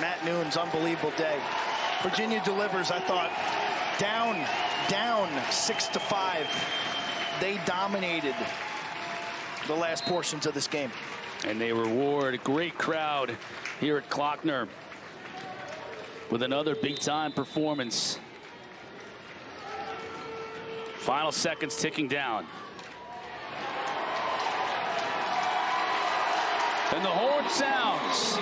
Matt Nunes, unbelievable day. Virginia delivers, I thought. Down 6-5. They dominated the last portions of this game. And they reward a great crowd here at Klockner with another big-time performance. Final seconds ticking down. And the horn sounds.